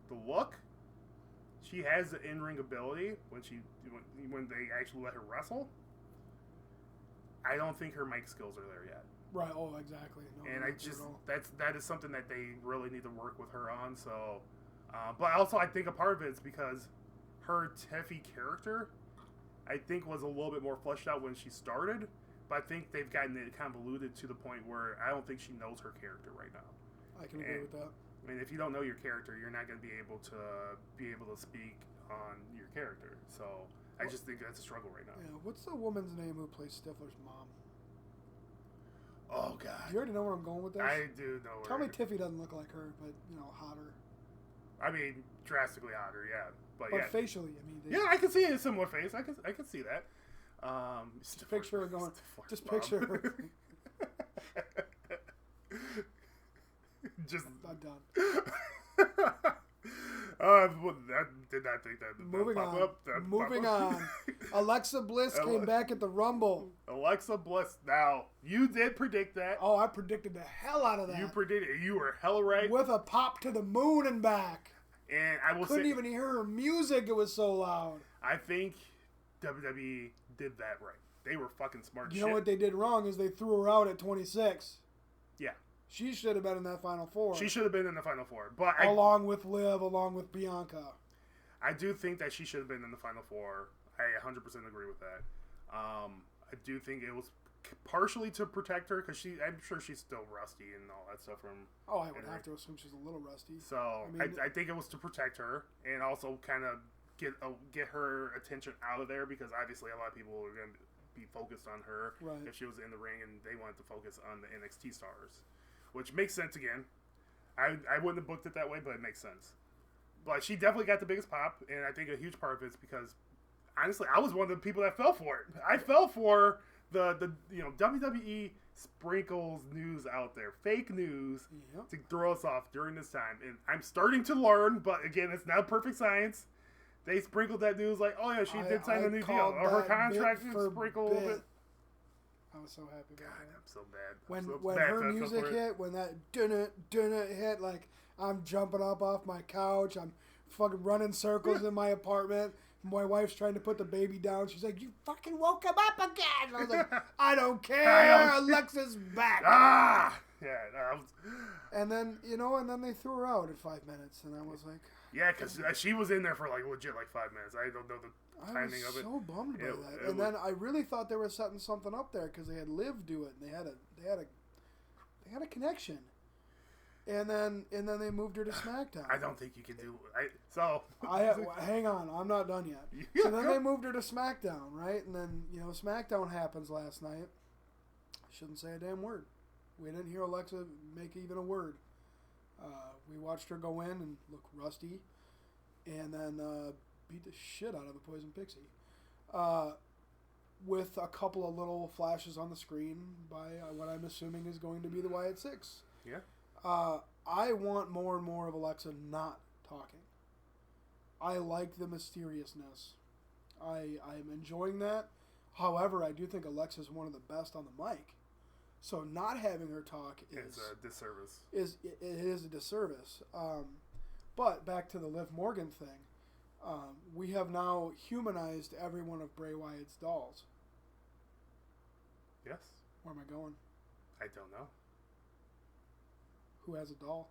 S1: the look. She has the in-ring ability when they actually let her wrestle. I don't think her mic skills are there yet.
S2: Right. Oh, exactly. No,
S1: and that is something that they really need to work with her on. So, but also I think a part of it is because her Tiffy character, I think, was a little bit more fleshed out when she started. But I think they've gotten it convoluted to the point where I don't think she knows her character right now.
S2: I can agree with that.
S1: I mean, if you don't know your character, you're not going to be able to speak on your character. So I just think that's a struggle right now.
S2: Yeah. What's the woman's name who plays Stifler's mom?
S1: Oh, God.
S2: Do you already know where I'm going with this?
S1: I do know.
S2: Tell me Tiffy doesn't look like her, but, hotter.
S1: I mean, drastically hotter, yeah. But yeah.
S2: Facially, I mean.
S1: Yeah, I can see a similar face. I can see that.
S2: Just picture her going. Just picture her. I'm done.
S1: I did not think that.
S2: Moving on. Alexa Bliss came back at the Rumble.
S1: Alexa Bliss. Now, you did predict that.
S2: Oh, I predicted the hell out of that.
S1: You predicted it. You were hella right.
S2: With a pop to the moon and back.
S1: And I will
S2: couldn't even hear her music. It was so loud.
S1: I think WWE did that right. They were fucking smart as shit.
S2: You know what they did wrong is they threw her out at 26.
S1: Yeah.
S2: She should have been in that Final Four.
S1: She should have been in the Final Four. But
S2: along with Liv, along with Bianca.
S1: I do think that she should have been in the Final Four. I 100% agree with that. I do think it was partially to protect her because I'm sure she's still rusty and all that stuff from.
S2: Oh, I would have to assume she's a little rusty.
S1: So I think it was to protect her and also kind of get her attention out of there because obviously a lot of people are going to be focused on her if she was in the ring and they wanted to focus on the NXT stars. Which makes sense again. I wouldn't have booked it that way, but it makes sense. But she definitely got the biggest pop, and I think a huge part of it is because, honestly, I was one of the people that fell for it. I fell for the WWE sprinkles news out there, fake news to throw us off during this time. And I'm starting to learn, but again, it's not perfect science. They sprinkled that news like, oh yeah, she did sign a new deal, or her contract sprinkled a bit.
S2: I was so happy about that.
S1: I'm so bad.
S2: When her music hit, when that dunna hit, like I'm jumping up off my couch, I'm fucking running circles in my apartment. My wife's trying to put the baby down. She's like, "You fucking woke him up again." And I was like, "I don't care. Alexa's back."
S1: Yeah.
S2: And then they threw her out at 5 minutes, and I was like,
S1: "Yeah," because she was in there for legit 5 minutes. I don't know the timing of it.
S2: I was so bummed by that. And then I really thought they were setting something up there because they had Liv do it, and they had a connection. And then they moved her to SmackDown.
S1: I don't think you can do
S2: hang on, I'm not done yet. So then they moved her to SmackDown, right? And then SmackDown happens last night. Shouldn't say a damn word. We didn't hear Alexa make even a word. We watched her go in and look rusty, and then beat the shit out of the Poison Pixie, with a couple of little flashes on the screen by what I'm assuming is going to be the Wyatt Six.
S1: Yeah.
S2: I want more and more of Alexa not talking. I like the mysteriousness. I'm enjoying that. However, I do think Alexa's one of the best on the mic. So not having her talk is
S1: a disservice.
S2: It is a disservice. But back to the Liv Morgan thing, we have now humanized every one of Bray Wyatt's dolls.
S1: Yes.
S2: Where am I going?
S1: I don't know.
S2: Who has a doll?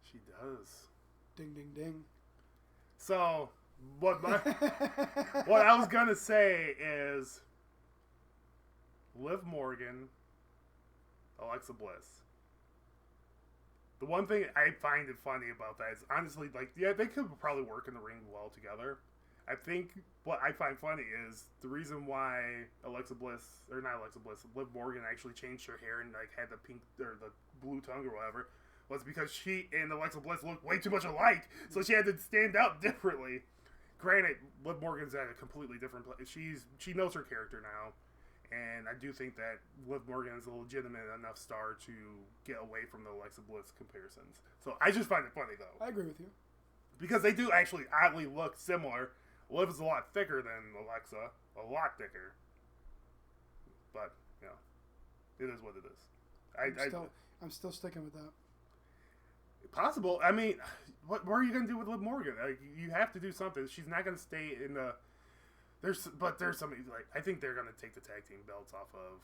S1: She does.
S2: Ding, ding, ding.
S1: So, what I was gonna say is Liv Morgan, Alexa Bliss. The one thing I find it funny about that is honestly, like, yeah, they could probably work in the ring well together. I think what I find funny is the reason why Liv Morgan actually changed her hair and like had the pink or the blue tongue or whatever, was because she and Alexa Bliss look way too much alike, so she had to stand out differently. Granted, Liv Morgan's at a completely different place. She knows her character now, and I do think that Liv Morgan is a legitimate enough star to get away from the Alexa Bliss comparisons. So I just find it funny though.
S2: I agree with you.
S1: Because they do actually oddly look similar. Liv is a lot thicker than Alexa. A lot thicker. But, you know, it is what it is.
S2: I'm still sticking with that.
S1: Possible. I mean, what are you going to do with Liv Morgan? Like, you have to do something. She's not going to stay in the... There's somebody, like, I think they're going to take the tag team belts off of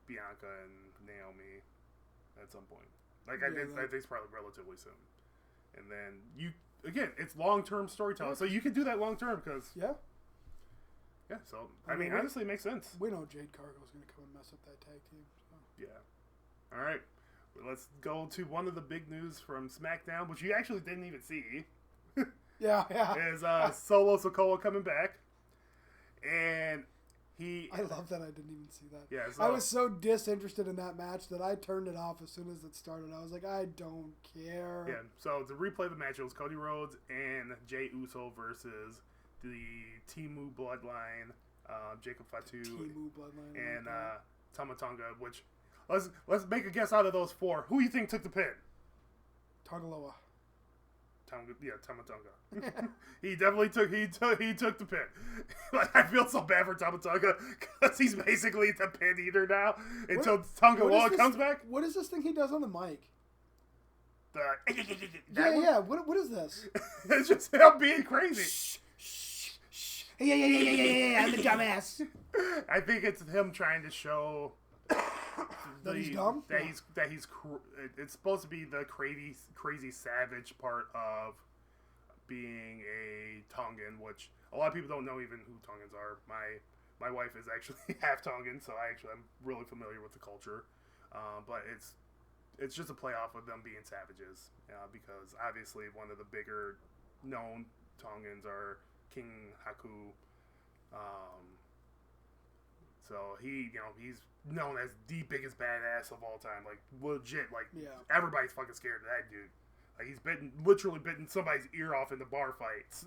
S1: Bianca and Naomi at some point. Like, I think it's probably relatively soon. And then again, it's long-term storytelling, so you can do that long-term because... Yeah. So, I mean, honestly, it makes sense.
S2: We know Jade Cargill's going to come and mess up that tag team. So.
S1: Yeah. All right. Let's go to one of the big news from SmackDown, which you actually didn't even see.
S2: Yeah.
S1: Is Solo Sikoa coming back. And I
S2: love that I didn't even see that.
S1: Yeah,
S2: I was so disinterested in that match that I turned it off as soon as it started. I was like, I don't care.
S1: Yeah, so to replay the match, it was Cody Rhodes and Jey Uso versus the Timu Bloodline, Jacob Fatu, and Tama Tonga, which, let's make a guess out of those four. Who do you think took the pin?
S2: Tongaloa.
S1: Tama Tonga. He definitely took the pin. Like, I feel so bad for Tama Tonga because he's basically the pin eater now until Tongaloa comes back.
S2: What is this thing he does on the mic?
S1: Yeah.
S2: What is this?
S1: It's just him being crazy.
S2: Shh. Yeah. I'm the dumbass.
S1: I think it's him trying to show
S2: that he's dumb.
S1: It's supposed to be the crazy savage part of being a Tongan, which a lot of people don't know even who Tongans are. My wife is actually half Tongan, so I'm really familiar with the culture. But it's just a play off of them being savages, because obviously one of the bigger known Tongans are King Haku. So he's known as the biggest badass of all time. Like, legit, everybody's fucking scared of that dude. Like, he's literally bitten somebody's ear off in the bar fights.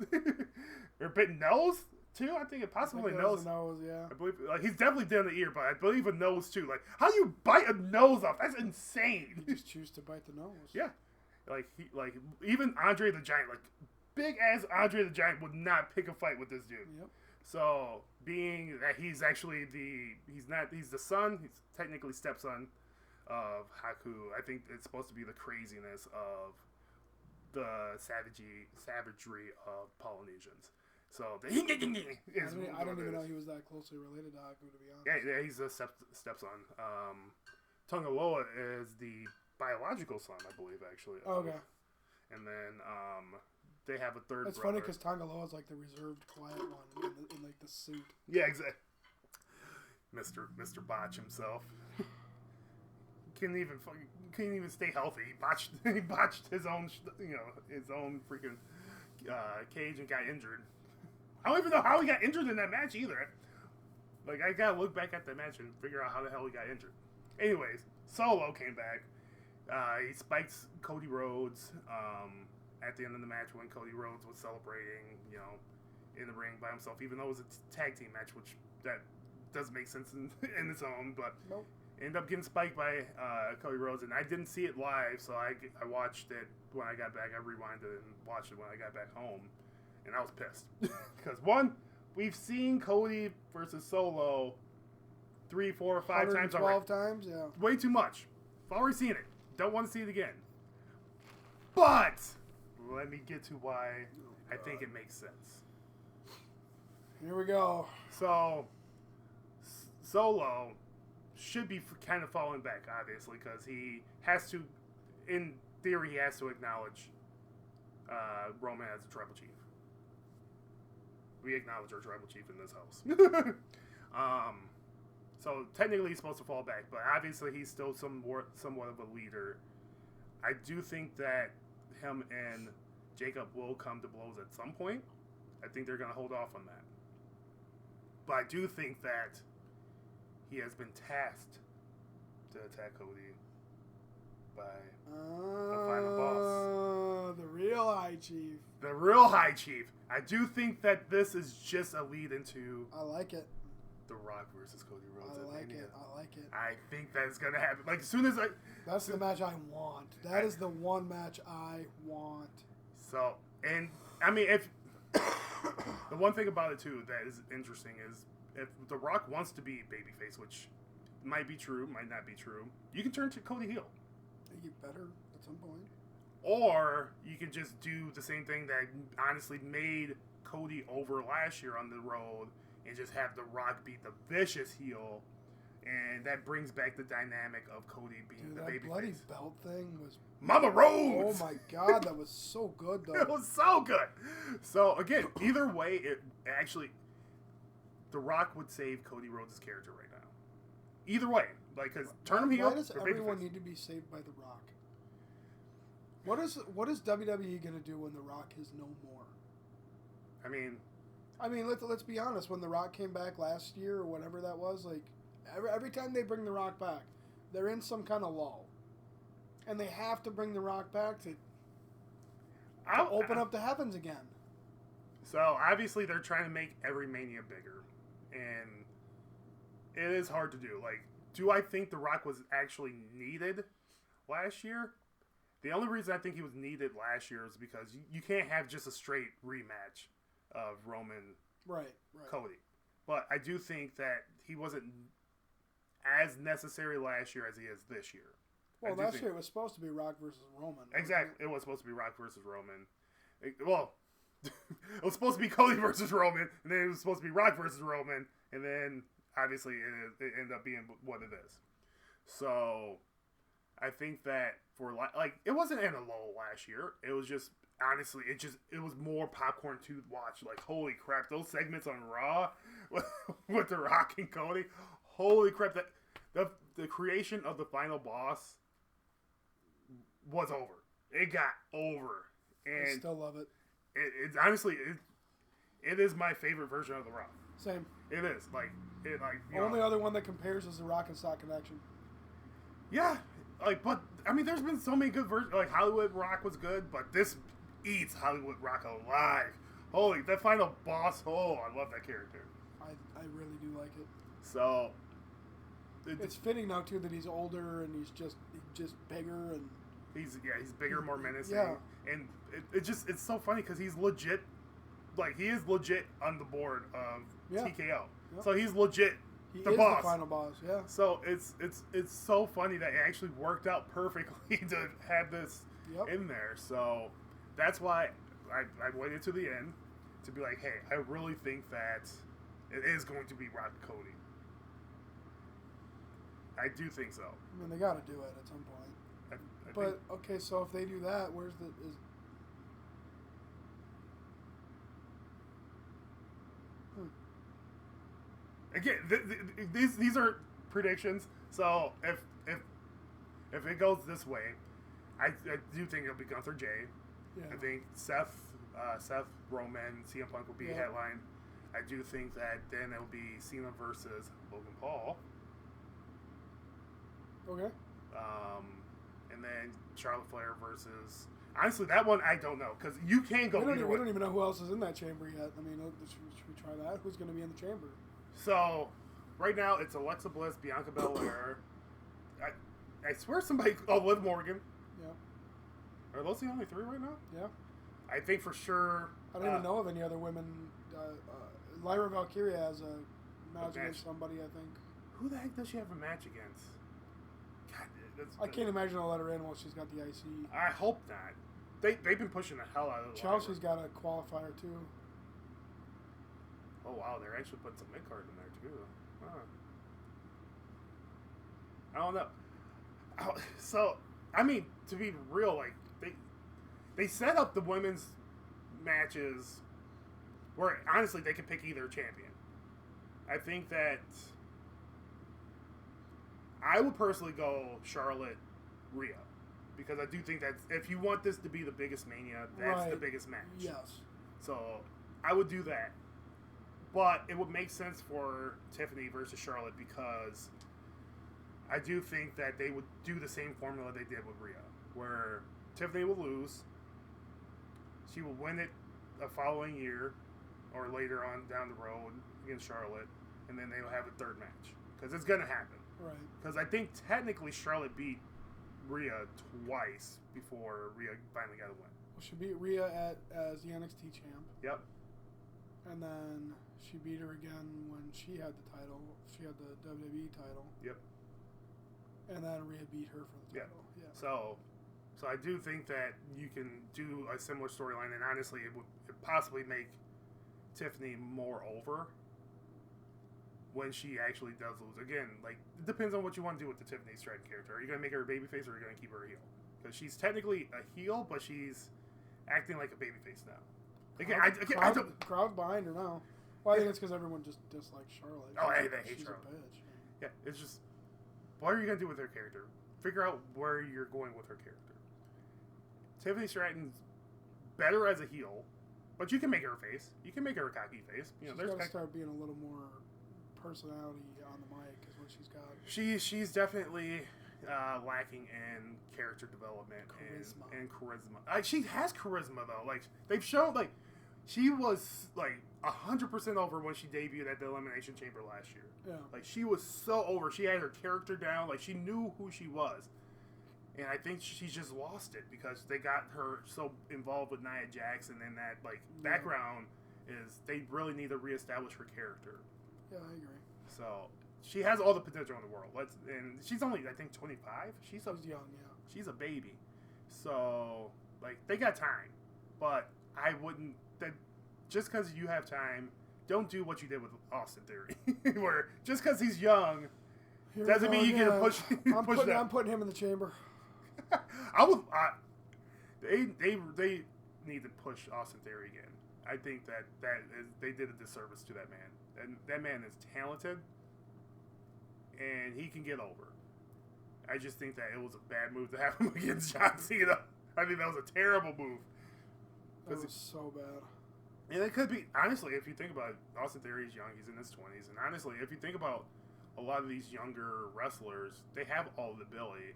S1: Or bitten nose, too? I think it possibly nose.
S2: Yeah.
S1: I believe, he's definitely done the ear, but I believe a nose, too. Like, how do you bite a nose off? That's insane.
S2: You just choose to bite the nose.
S1: Yeah. Even Andre the Giant, big-ass Andre the Giant would not pick a fight with this dude.
S2: Yep.
S1: So, being that he's actually he's the son, he's technically stepson of Haku, I think it's supposed to be the craziness of the savagery of Polynesians. So,
S2: I didn't even know he was that closely related to Haku, to be honest.
S1: Yeah, he's a stepson. Tongaloa is the biological son, I believe, actually.
S2: Okay.
S1: And then, they have a third
S2: That's
S1: brother.
S2: funny because Tongaloa is the reserved, quiet one in the suit.
S1: Yeah, exactly. Mr. Botch himself. Couldn't even stay healthy. He botched his own freaking cage and got injured. I don't even know how he got injured in that match either. I gotta look back at that match and figure out how the hell he got injured. Anyways, Solo came back. He spikes Cody Rhodes. At the end of the match when Cody Rhodes was celebrating, in the ring by himself, even though it was a tag team match, which that doesn't make sense in its own, but
S2: nope.
S1: Ended up getting spiked by Cody Rhodes, and I didn't see it live, so I watched it when I got back. I rewinded it and watched it when I got back home, and I was pissed. Because, one, we've seen Cody versus Solo 3, 4, 5 times already.
S2: 12 times, yeah.
S1: Way too much. I've already seen it. Don't want to see it again. But let me get to why I think it makes sense.
S2: Here we go.
S1: So, Solo should be kind of falling back, obviously, because he has to, in theory, he has to acknowledge Roman as a tribal chief. We acknowledge our tribal chief in this house. So technically he's supposed to fall back, but obviously he's still somewhat of a leader. I do think that him and Jacob will come to blows at some point. I think they're going to hold off on that. But I do think that he has been tasked to attack Cody by the final boss.
S2: The real High Chief.
S1: The real High Chief. I do think that this is just a lead into...
S2: I like it.
S1: The Rock versus Cody Rhodes.
S2: I like it. I like it.
S1: I think that's going to happen. Like, as soon as I...
S2: That's the match I want. That is the one match I want.
S1: So, and, I mean, if... the one thing about it, too, that is interesting is if The Rock wants to be babyface, which might be true, might not be true, you can turn to Cody heel.
S2: You better at some point.
S1: Or you can just do the same thing that honestly made Cody over last year on the road and just have The Rock be the vicious heel, and that brings back the dynamic of Cody being the babyface.
S2: That bloody belt thing was...
S1: Mama Rhodes!
S2: Oh my god, that was so good, though.
S1: It was so good! So, again, either way, it actually... The Rock would save Cody Rhodes' character right now. Either way. Like, because turn him heel...
S2: Why does everyone need to be saved by The Rock? What is WWE going to do when The Rock is no more? I mean, let's be honest. When The Rock came back last year or whatever that was, like every time they bring The Rock back, they're in some kind of lull, and they have to bring The Rock back to open up the heavens again.
S1: So obviously they're trying to make every Mania bigger, and it is hard to do. Like, do I think The Rock was actually needed last year? The only reason I think he was needed last year is because you can't have just a straight rematch of Roman Cody. But I do think that he wasn't as necessary last year as he is this year.
S2: Well, last year it was supposed to be Rock versus Roman.
S1: Exactly. It was supposed to be Rock versus Roman. It was supposed to be Cody versus Roman, and then it was supposed to be Rock versus Roman, and then obviously it ended up being what it is. So I think that for it wasn't in a lull last year. It was just honestly, it was more popcorn to watch. Like, holy crap, those segments on Raw with The Rock and Cody. Holy crap, that the creation of the final boss was over. It got over, and
S2: I still love it.
S1: It's honestly it is my favorite version of The Rock.
S2: Same.
S1: It is
S2: the only other one that compares is the Rock and Stock Connection.
S1: Yeah, but I mean, there's been so many good versions. Like, Hollywood Rock was good, but this eats Hollywood Rock alive. Holy, that final boss! Oh, I love that character.
S2: I really do like it.
S1: So
S2: it's fitting now too that he's older and he's just bigger and
S1: he's bigger, more menacing.
S2: Yeah.
S1: And it's so funny because he's legit, like, he is legit on the board of TKO. Yep. So he's legit the boss.
S2: The final boss. Yeah.
S1: So it's so funny that it actually worked out perfectly to have this in there. So that's why I waited to the end to be like, hey, I really think that it is going to be Rock Cody. I do think so.
S2: I mean, they got to do it at some point. But okay, so if they do that, where's the
S1: Again, these are predictions. So if it goes this way, I do think it'll be Gunther Jey.
S2: Yeah.
S1: I think Seth Roman, CM Punk will be a headline. I do think that then it'll be Cena versus Logan Paul.
S2: Okay.
S1: And then Charlotte Flair versus... Honestly, that one I don't know, because you can't go either way.
S2: We don't even know who else is in that chamber yet. I mean, should we try that? Who's going to be in the chamber?
S1: So, right now, it's Alexa Bliss, Bianca Belair, I swear somebody. Oh, Liv Morgan.
S2: Yeah.
S1: Are those the only 3 right now?
S2: Yeah.
S1: I think for sure.
S2: I don't even know of any other women. Lyra Valkyria has a match against somebody, I think.
S1: Who the heck does she have a match against? God,
S2: I can't imagine I'll let her in while she's got the IC.
S1: I hope not. They've been pushing the hell out of
S2: Chelsea's got a qualifier, too.
S1: Oh, wow. They're actually putting some mid-card in there, too. Huh. I don't know. So, I mean, to be real, like, they set up the women's matches where, honestly, they could pick either champion. I think that I would personally go Charlotte, Rhea. Because I do think that if you want this to be the biggest Mania, that's the biggest match.
S2: Yes.
S1: So, I would do that. But it would make sense for Tiffany versus Charlotte because I do think that they would do the same formula they did with Rhea. Where Tiffany will lose. She will win it the following year or later on down the road against Charlotte. And then they'll have a third match. Because it's going to happen.
S2: Right.
S1: Because I think technically Charlotte beat Rhea twice before Rhea finally got a win.
S2: Well, she beat Rhea as the NXT champ.
S1: Yep.
S2: And then she beat her again when she had the title. She had the WWE title.
S1: Yep.
S2: And then Rhea beat her for the title. Yeah.
S1: So I do think that you can do a similar storyline, and honestly, it would possibly make Tiffany more over when she actually does lose. Again, like, it depends on what you want to do with the Tiffany Stratton character. Are you going to make her a babyface, or are you going to keep her a heel? Because she's technically a heel, but she's acting like a babyface now. Again,
S2: crowd behind her now. Well, I think it's because everyone just dislikes Charlotte.
S1: Oh, hey, they hate
S2: She's
S1: Charlotte.
S2: A bitch.
S1: Yeah, it's just, what are you going to do with her character? Figure out where you're going with her character. Tiffany Stratton's better as a heel, but you can make her a face. You can make her a cocky face. You know,
S2: she's got to start being a little more personality on the mic is what she's got.
S1: She's definitely lacking in character development and charisma. She has charisma though. Like they've shown, like she was like 100% over when she debuted at the Elimination Chamber last year.
S2: Yeah.
S1: Like she was so over. She had her character down. Like she knew who she was. And I think she's just lost it because they got her so involved with Nia Jax, and then that background is they really need to reestablish her character.
S2: Yeah, I agree.
S1: So she has all the potential in the world. And she's only, I think, 25. She's
S2: young, yeah.
S1: She's a baby. So like they got time, but I wouldn't. Just because you have time, don't do what you did with Austin Theory, where just because he's young doesn't mean you can push.
S2: I'm putting him in the chamber.
S1: They need to push Austin Theory again. I think they did a disservice to that man. And that man is talented, and he can get over. I just think that it was a bad move to have him against John Cena. I think that was a terrible move.
S2: That was so bad.
S1: And it could be, honestly, if you think about it, Austin Theory is young. He's in his 20s. And honestly, if you think about a lot of these younger wrestlers, they have all the ability.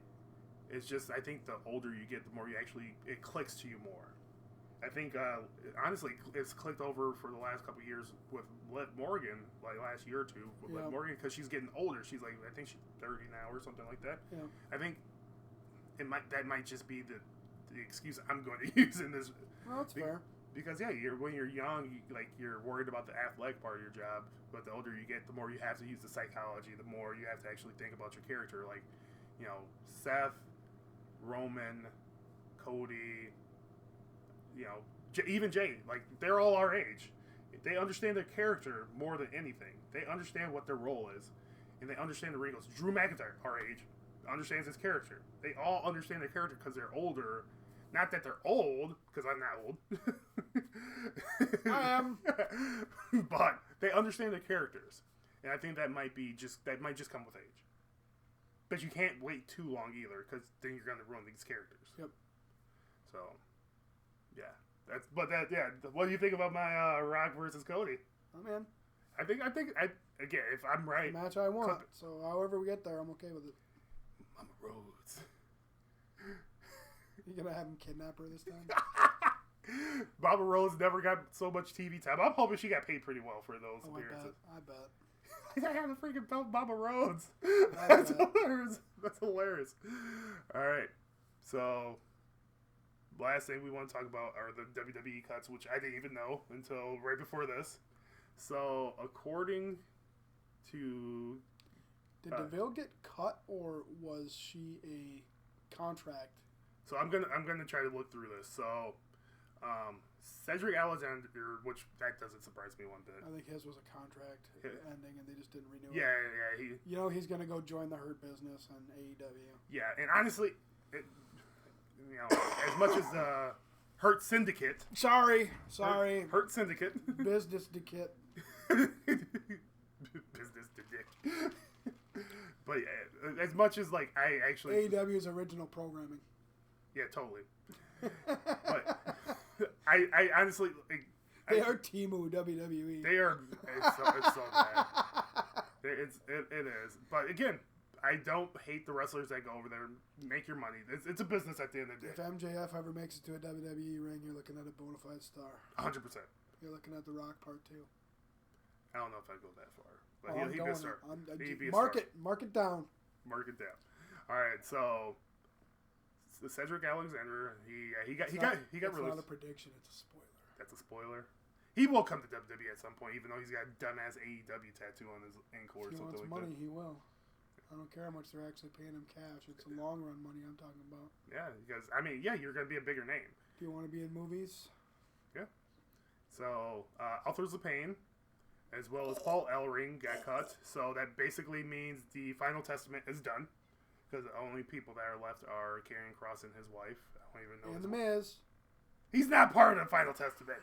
S1: It's just, I think the older you get, the more it clicks to you more. I think, honestly, it's clicked over for the last couple of years with Liv Morgan, like last year or two with Liv Morgan, because she's getting older. She's like, I think she's 30 now or something like that.
S2: Yeah.
S1: I think that might just be the excuse I'm going to use in this.
S2: Well, that's fair.
S1: Because when you're young, you're worried about the athletic part of your job. But the older you get, the more you have to use the psychology. The more you have to actually think about your character. Like, Seth, Roman, Cody, even Jey. Like, they're all our age. They understand their character more than anything. They understand what their role is, and they understand the wrinkles. Drew McIntyre, our age, understands his character. They all understand their character because they're older. Not that they're old, because I'm not old.
S2: I am.
S1: But they understand their characters. And I think that might just come with age. But you can't wait too long either, because then you're going to ruin these characters.
S2: Yep.
S1: So, yeah. What do you think about my Rock versus Cody?
S2: I'm in.
S1: I think, again, if I'm right.
S2: The match I want. So however we get there, I'm okay with it.
S1: Mama Rhodes.
S2: You gonna have him kidnap her this time?
S1: Baba Rose never got so much TV time. I'm hoping she got paid pretty well for those appearances.
S2: I bet.
S1: does I have a freaking belt, Mama Rhodes?
S2: Like
S1: That's
S2: that.
S1: hilarious. That's hilarious. All right, so last thing we want to talk about are the WWE cuts, which I didn't even know until right before this. So according to
S2: Did DeVille get cut, or was she a contract?
S1: So I'm gonna try to look through this. So Cedric Alexander, which that doesn't surprise me one bit.
S2: I think his was a contract ending, and they just didn't renew
S1: Yeah,
S2: it.
S1: yeah.
S2: He's gonna go join the Hurt Business on AEW.
S1: Yeah, and honestly, as much as Hurt Syndicate.
S2: Sorry.
S1: Hurt Syndicate.
S2: Business Syndicate.
S1: Business to dick. But yeah, as much as like I actually
S2: AEW's original programming.
S1: Yeah, totally. But I honestly
S2: they are Temu WWE.
S1: They are. It's so bad. It is. But again, I don't hate the wrestlers that go over there and make your money. It's a business at the end of the day.
S2: If MJF ever makes it to a WWE ring, you're looking at a bona fide star.
S1: 100%.
S2: You're looking at The Rock Part 2.
S1: I don't know if I'd go that far. But he'd be a star. He'd be a
S2: mark
S1: star.
S2: it. Mark it down.
S1: Mark it down. All right, so Cedric Alexander, he got released.
S2: It's not a prediction. It's a spoiler.
S1: That's a spoiler. He will come to WWE at some point, even though he's got a dumbass AEW tattoo on his ankle or
S2: If he
S1: something
S2: wants
S1: like
S2: money,
S1: that.
S2: he will. I don't care how much they're actually paying him cash. It's the long run money I'm talking about.
S1: Yeah, because you're gonna be a bigger name.
S2: Do you want to be in movies?
S1: Yeah. So Authors of Pain, as well as Paul Ellering, got cut. So that basically means the Final Testament is done, because the only people that are left are Karrion Kross and his wife. I don't even know.
S2: And The Miz.
S1: He's not part of the Final Testament.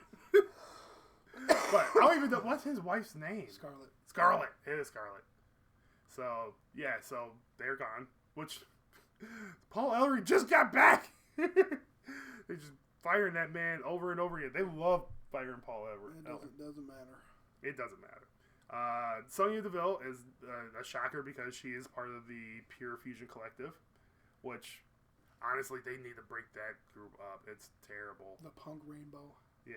S1: But I don't even know what's his wife's name.
S2: Scarlett.
S1: Scarlett. It is Scarlett. So yeah, so they're gone. Which Paul Ellering just got back. They're just firing that man over and over again. They love firing Paul Ellering.
S2: It doesn't matter.
S1: It doesn't matter. Sonya Deville is a shocker because she is part of the Pure Fusion Collective, which honestly they need to break that group up. It's terrible.
S2: The Punk Rainbow.
S1: Yeah,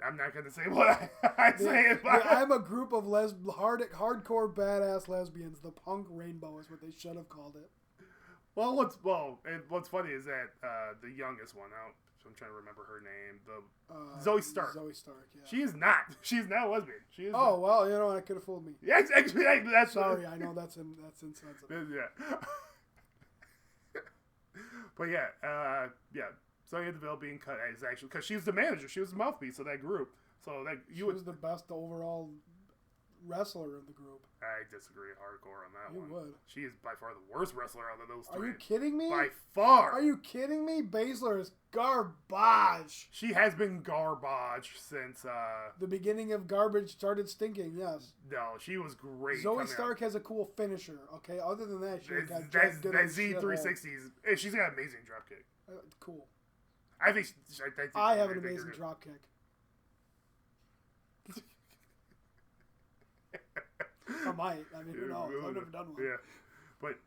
S1: I'm not going to say what I say.
S2: I'm a group of hardcore badass lesbians. The Punk Rainbow is what they should have called it.
S1: Well, what's funny is that the youngest one, I'm trying to remember her name, Zoe Stark.
S2: Zoe Stark, yeah.
S1: She is not. She's not lesbian. She is.
S2: Oh, well, that could have fooled me.
S1: Yeah, actually, that's
S2: sorry. I know that's insensitive.
S1: Yeah. But yeah. Sonya Deville being cut is actually because she was the manager. She was the mouthpiece of that group. So that
S2: she was the best overall wrestler of the group.
S1: I disagree hardcore on that one.
S2: You would.
S1: She is by far the worst wrestler out of those three.
S2: Are you kidding me?
S1: By far.
S2: Are you kidding me? Baszler is garbage.
S1: She has been garbage since
S2: the beginning of garbage started stinking. Yes.
S1: No, she was great.
S2: Zoe Stark has a cool finisher. Okay, other than that, she got
S1: that Z360s. She's got an amazing dropkick.
S2: Cool.
S1: I think
S2: I have an amazing dropkick. I might. I mean, who knows? I've never done one.
S1: Yeah, but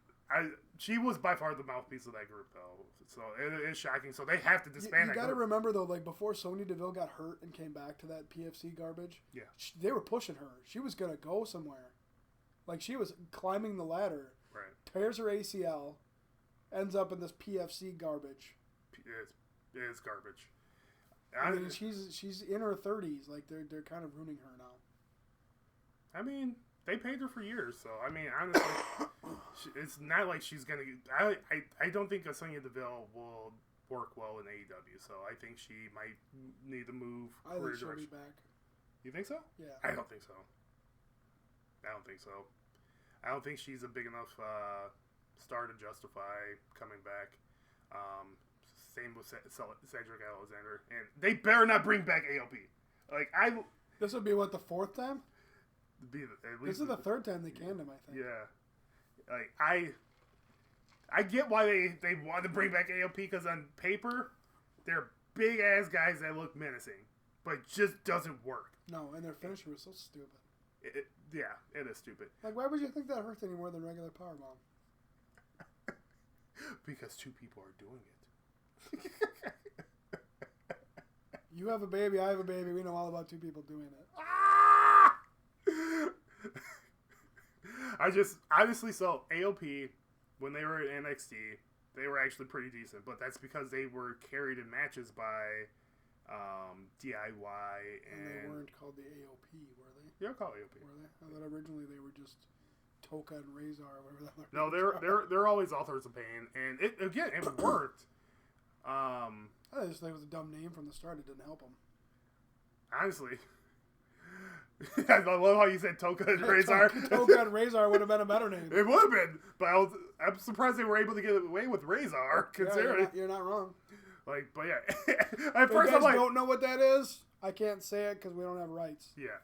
S1: she was by far the mouthpiece of that group, though. So it is shocking. So they have to disband.
S2: You got to remember though, like before Sonya Deville got hurt and came back to that PFC garbage.
S1: Yeah,
S2: they were pushing her. She was gonna go somewhere. Like she was climbing the ladder.
S1: Right.
S2: Tears her ACL. Ends up in this PFC garbage.
S1: It is garbage.
S2: I mean, she's in her 30s. Like they're kind of ruining her now.
S1: I mean, they paid her for years, so I mean, honestly, it's not like she's gonna. I don't think Sonya Deville will work well in AEW. So I think she might need to move.
S2: I think she'll be back.
S1: You think so?
S2: Yeah.
S1: I don't think so. I don't think she's a big enough star to justify coming back. Same with Cedric Alexander, and they better not bring back AOP.
S2: This would be what, the fourth time?
S1: This
S2: is the third time they canned him, I think.
S1: Yeah, I get why they want to bring back AOP because on paper they're big ass guys that look menacing, but it just doesn't work.
S2: No, and their finisher was so stupid.
S1: It is stupid.
S2: Like, why would you think that hurts any more than regular powerbomb?
S1: Because two people are doing it.
S2: You have a baby, I have a baby. We know all about two people doing it.
S1: Ah! Honestly, so AOP, when they were in NXT, they were actually pretty decent, but that's because they were carried in matches by DIY
S2: and they weren't called the AOP, were they?
S1: They were called AOP.
S2: Were they? I thought originally they were just Toka and Razor or whatever that.
S1: No, they're always Authors of Pain, and it worked.
S2: I just think it was a dumb name from the start. It didn't help them.
S1: Honestly. I love how you said Toka and Razor.
S2: Toka and Razor would have been a better name.
S1: It would have been, but I'm surprised they were able to get away with Razor, considering.
S2: Yeah, you're not wrong.
S1: But yeah. At
S2: If
S1: first
S2: you
S1: I'm like,
S2: don't know what that is, I can't say it because we don't have rights.
S1: Yeah.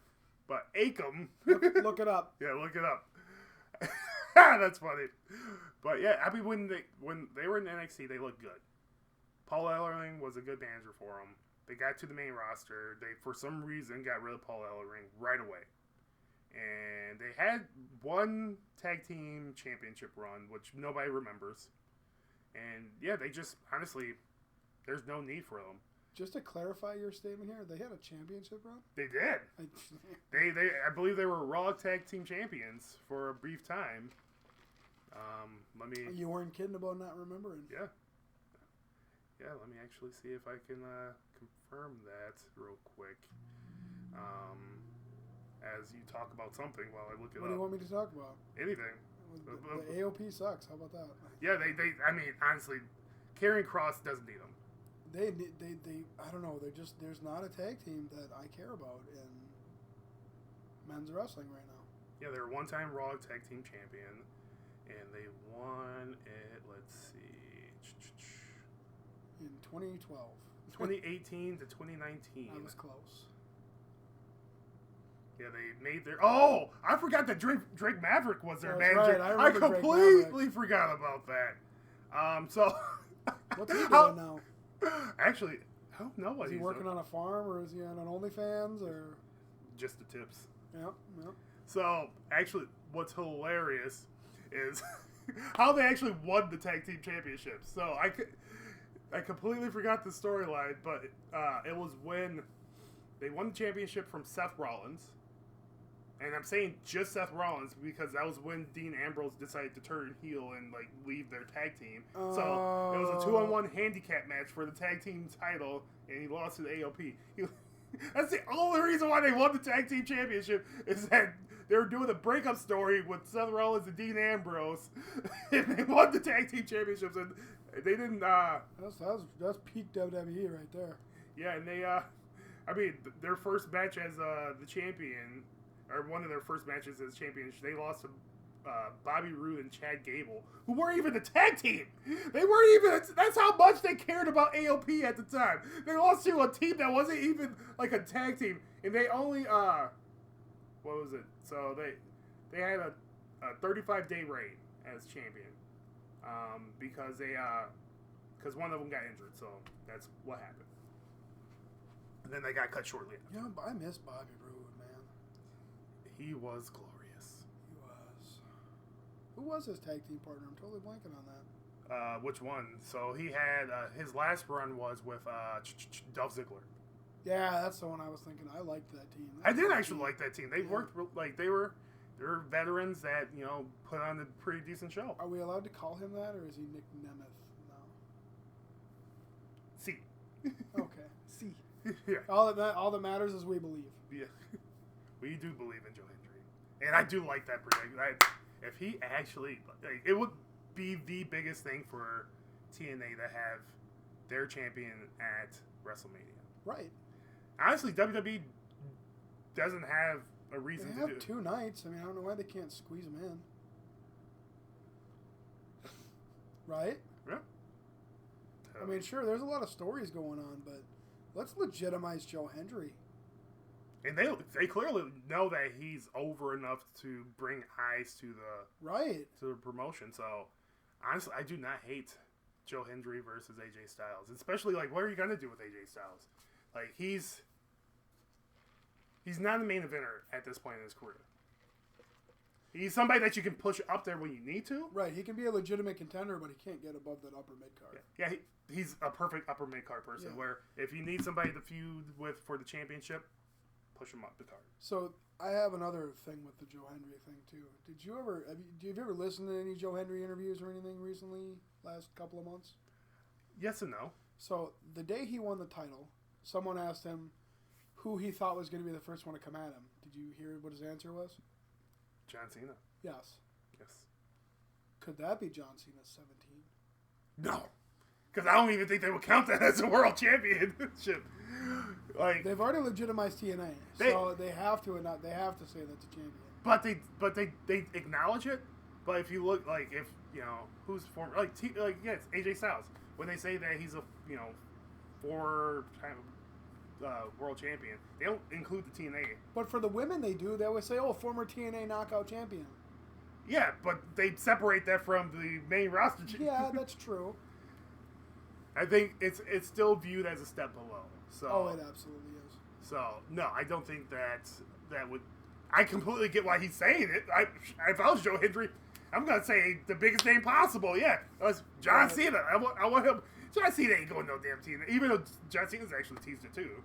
S1: But Akam.
S2: Look it up.
S1: Yeah, look it up. That's funny. But yeah, I mean, when they were in NXT, they looked good. Paul Ellering was a good manager for them. They got to the main roster. They, for some reason, got rid of Paul Ellering right away. And they had one tag team championship run, which nobody remembers. And yeah, they just, honestly, there's no need for them.
S2: Just to clarify your statement here, they had a championship run?
S1: They did. I believe they were Raw Tag Team Champions for a brief time.
S2: You weren't kidding about not remembering.
S1: Yeah. Yeah, let me actually see if I can confirm that real quick. As you talk about something while I look it up.
S2: What do you want me to talk about?
S1: Anything.
S2: The AOP sucks. How about that?
S1: Yeah, they I mean, honestly, Karrion Kross doesn't need them.
S2: They I don't know. There's not a tag team that I care about in men's wrestling right now.
S1: Yeah, they're a one-time Raw Tag Team Champion, and they won it. Let's see.
S2: In 2012.
S1: 2018 to 2019.
S2: I was close.
S1: Yeah, they made their... Oh! I forgot that Drake Maverick was their manager.
S2: Right.
S1: I completely forgot about that. So...
S2: What's he doing now?
S1: Actually, I don't know what
S2: he's working on a farm, or is he on an OnlyFans, or... Just
S1: the tips.
S2: Yep.
S1: So, actually, what's hilarious is how they actually won the tag team championships. So, I completely forgot the storyline, but it was when they won the championship from Seth Rollins. And I'm saying just Seth Rollins because that was when Dean Ambrose decided to turn heel and like leave their tag team. So it was a 2-on-1 handicap match for the tag team title, and he lost to the AOP. That's the only reason why they won the tag team championship is that they were doing a breakup story with Seth Rollins and Dean Ambrose, and they won the tag team championships, and they didn't.
S2: That's peak WWE right there.
S1: Yeah, and they I mean their first match as the champion. Or one of their first matches as champions, they lost to Bobby Roode and Chad Gable, who weren't even the tag team. They weren't even. That's how much they cared about AOP at the time. They lost to a team that wasn't even like a tag team, and they only what was it? So they had a 35-day reign as champion because one of them got injured. So that's what happened. And then they got cut shortly after.
S2: Yeah, I miss Bobby Roode.
S1: He was glorious.
S2: He was. Who was his tag team partner? I'm totally blanking on that.
S1: Which one? So he had his last run was with Dolph Ziggler.
S2: Yeah, that's the one I was thinking. I liked that team.
S1: I did actually like that team. They worked like they're veterans that put on a pretty decent show.
S2: Are we allowed to call him that, or is he Nick Nemeth now?
S1: See.
S2: Okay. See.
S1: Yeah.
S2: All that matters is we believe.
S1: Yeah. We do believe in Joe Hendry. And I do like that prediction. If he actually... it would be the biggest thing for TNA to have their champion at WrestleMania.
S2: Right.
S1: Honestly, WWE doesn't have a reason to do it.
S2: They have 2 nights. I mean, I don't know why they can't squeeze them in. Right?
S1: Yeah.
S2: I mean, sure, there's a lot of stories going on, but let's legitimize Joe Hendry.
S1: And they clearly know that he's over enough to bring eyes to the promotion. So honestly, I do not hate Joe Hendry versus AJ Styles, especially like what are you gonna do with AJ Styles? Like he's not a main eventer at this point in his career. He's somebody that you can push up there when you need to.
S2: Right, he can be a legitimate contender, but he can't get above that upper mid card.
S1: Yeah, he's a perfect upper mid card person. Where if you need somebody to feud with for the championship. push him up the card.
S2: So I have another thing with the Joe Hendry thing too. Did you ever? Have you ever listened to any Joe Hendry interviews or anything recently? Last couple of months.
S1: Yes and no.
S2: So the day he won the title, someone asked him who he thought was going to be the first one to come at him. Did you hear what his answer was?
S1: John Cena.
S2: Yes.
S1: Yes.
S2: Could that be John Cena's 17?
S1: No. Because I don't even think they would count that as a world championship. Like
S2: they've already legitimized TNA, so they have to they have to say that's a champion.
S1: But they acknowledge it. But if you look if who's former it's AJ Styles when they say that he's a 4-time world champion, they don't include the TNA.
S2: But for the women, they do. They always say, "Oh, former TNA knockout champion."
S1: Yeah, but they separate that from the main roster.
S2: Yeah, that's true.
S1: I think it's still viewed as a step below. So,
S2: it absolutely is.
S1: So no, I don't think that would. I completely get why he's saying it. If I was Joe Hendry, I'm gonna say the biggest name possible. Yeah, that's John Cena. I want him. John Cena ain't going no damn team. Even though John Cena's actually teased it too.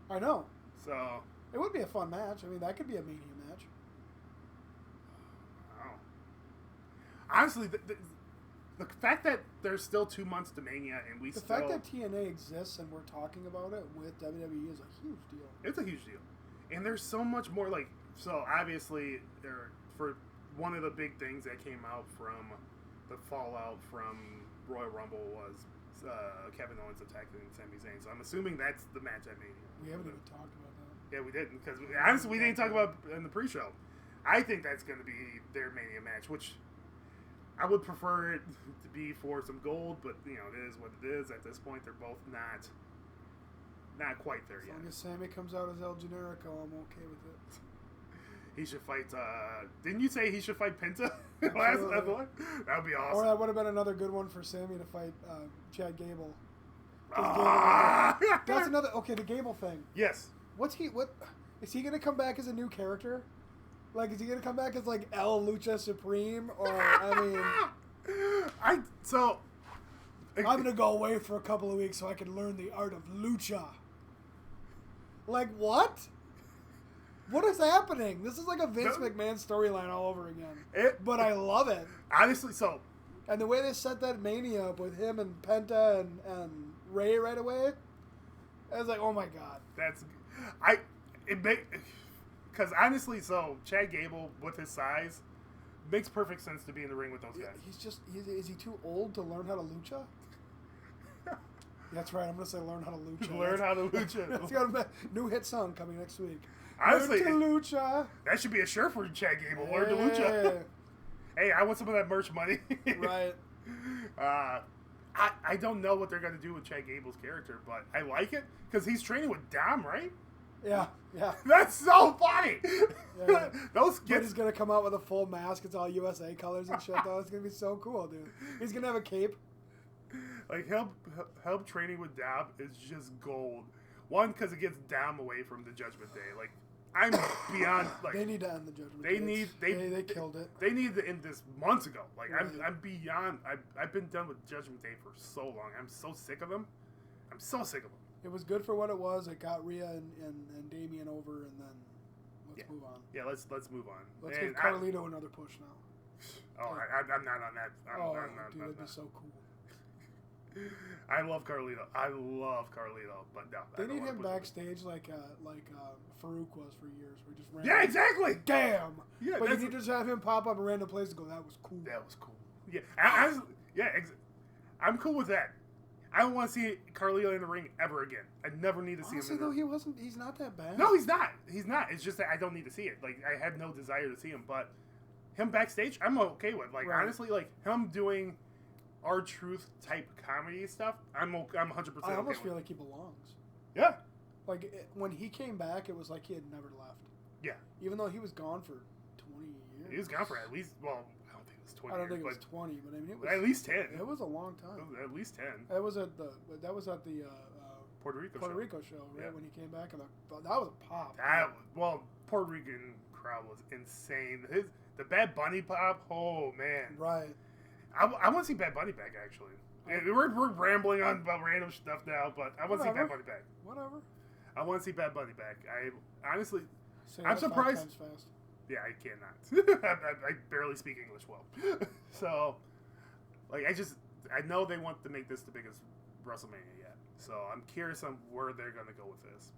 S2: I know.
S1: So
S2: it would be a fun match. I mean, that could be a Mania match.
S1: Honestly, the fact that there's still 2 months to Mania and the fact
S2: that TNA exists and we're talking about it with WWE is a huge deal.
S1: It's a huge deal, and there's so much more. So obviously, for one of the big things that came out from the fallout from Royal Rumble was Kevin Owens attacking Sami Zayn. So I'm assuming that's the match at Mania.
S2: We haven't even talked about that.
S1: Yeah, we didn't because honestly we didn't talk about it in the pre-show. I think that's going to be their Mania match, which. I would prefer it to be for some gold, but it is what it is. At this point, they're both not quite there yet.
S2: As long as Sammy comes out as El Generico, I'm okay with it.
S1: He should fight. Didn't you say he should fight Penta? That would be awesome.
S2: Or that would have been another good one for Sammy to fight Chad Gable. That's another. Okay, the Gable thing.
S1: Yes.
S2: What is he going to come back as a new character? Like, is he gonna come back as El Lucha Supreme, or I'm gonna go away for a couple of weeks so I can learn the art of lucha. Like what? What is happening? This is like a Vince McMahon storyline all over again. But I love it.
S1: Honestly, so.
S2: And the way they set that Mania up with him and Penta and Ray right away, I was like, oh my god.
S1: Because honestly, so Chad Gable with his size makes perfect sense to be in the ring with those guys.
S2: Is he too old to learn how to lucha? That's right. I'm gonna say learn how to lucha.
S1: Learn how to lucha.
S2: It's got a new hit song coming next week.
S1: Honestly,
S2: learn to lucha.
S1: That should be a shirt for Chad Gable. Learn to lucha. Hey, I want some of that merch money.
S2: Right.
S1: I don't know what they're gonna do with Chad Gable's character, but I like it because he's training with Dom, right?
S2: Yeah.
S1: That's so funny.
S2: Yeah.
S1: Those
S2: kids. But he's gonna come out with a full mask. It's all USA colors and shit. Though it's gonna be so cool, dude. He's gonna have a cape.
S1: Help training with Dom is just gold. One, because it gets Dom away from the Judgment Day. I'm beyond
S2: they need to end the Judgment Day. They killed it.
S1: They need to end this months ago. I'm beyond. I've been done with Judgment Day for so long. I'm so sick of them.
S2: It was good for what it was. It got Rhea and Damian over, and then let's move on.
S1: Yeah, let's move on.
S2: Let's give Carlito another push now.
S1: Oh, I'm not on that.
S2: Dude, that'd be so cool.
S1: I love Carlito, but no.
S2: They need him backstage like Farouk was for years. We just ran.
S1: Yeah, exactly.
S2: Damn. Yeah, but you need to just have him pop up a random place and go. That was cool.
S1: Yeah, I'm cool with that. I don't want to see Carlito in the ring ever again. I never need to see him in the ring.
S2: He's not that bad.
S1: No, he's not. It's just that I don't need to see it. I have no desire to see him. But him backstage, I'm okay with. Honestly, him doing R-Truth type comedy stuff, I'm 100%.
S2: I almost feel like he belongs.
S1: Yeah.
S2: When he came back, it was like he had never left.
S1: Yeah.
S2: Even though he was gone for 20 years.
S1: He was gone for at least. Well, I don't think it was 20.
S2: I don't think it was 20, but I mean it was
S1: at least 10.
S2: It was a long time.
S1: At least 10.
S2: That was at the
S1: Puerto Rico show, right?
S2: Yeah. When he came back, and that was a pop.
S1: Puerto Rican crowd was insane. The Bad Bunny pop. Oh man.
S2: Right.
S1: I want to see Bad Bunny back, actually. We're rambling on about random stuff now, but I want to see Bad Bunny back.
S2: Whatever.
S1: I want to see Bad Bunny back. I honestly,
S2: Say
S1: I'm
S2: that 5
S1: surprised.
S2: times fast.
S1: Yeah, I cannot. I barely speak English well. So, like, I know they want to make this the biggest WrestleMania yet. So I'm curious on where they're going to go with this.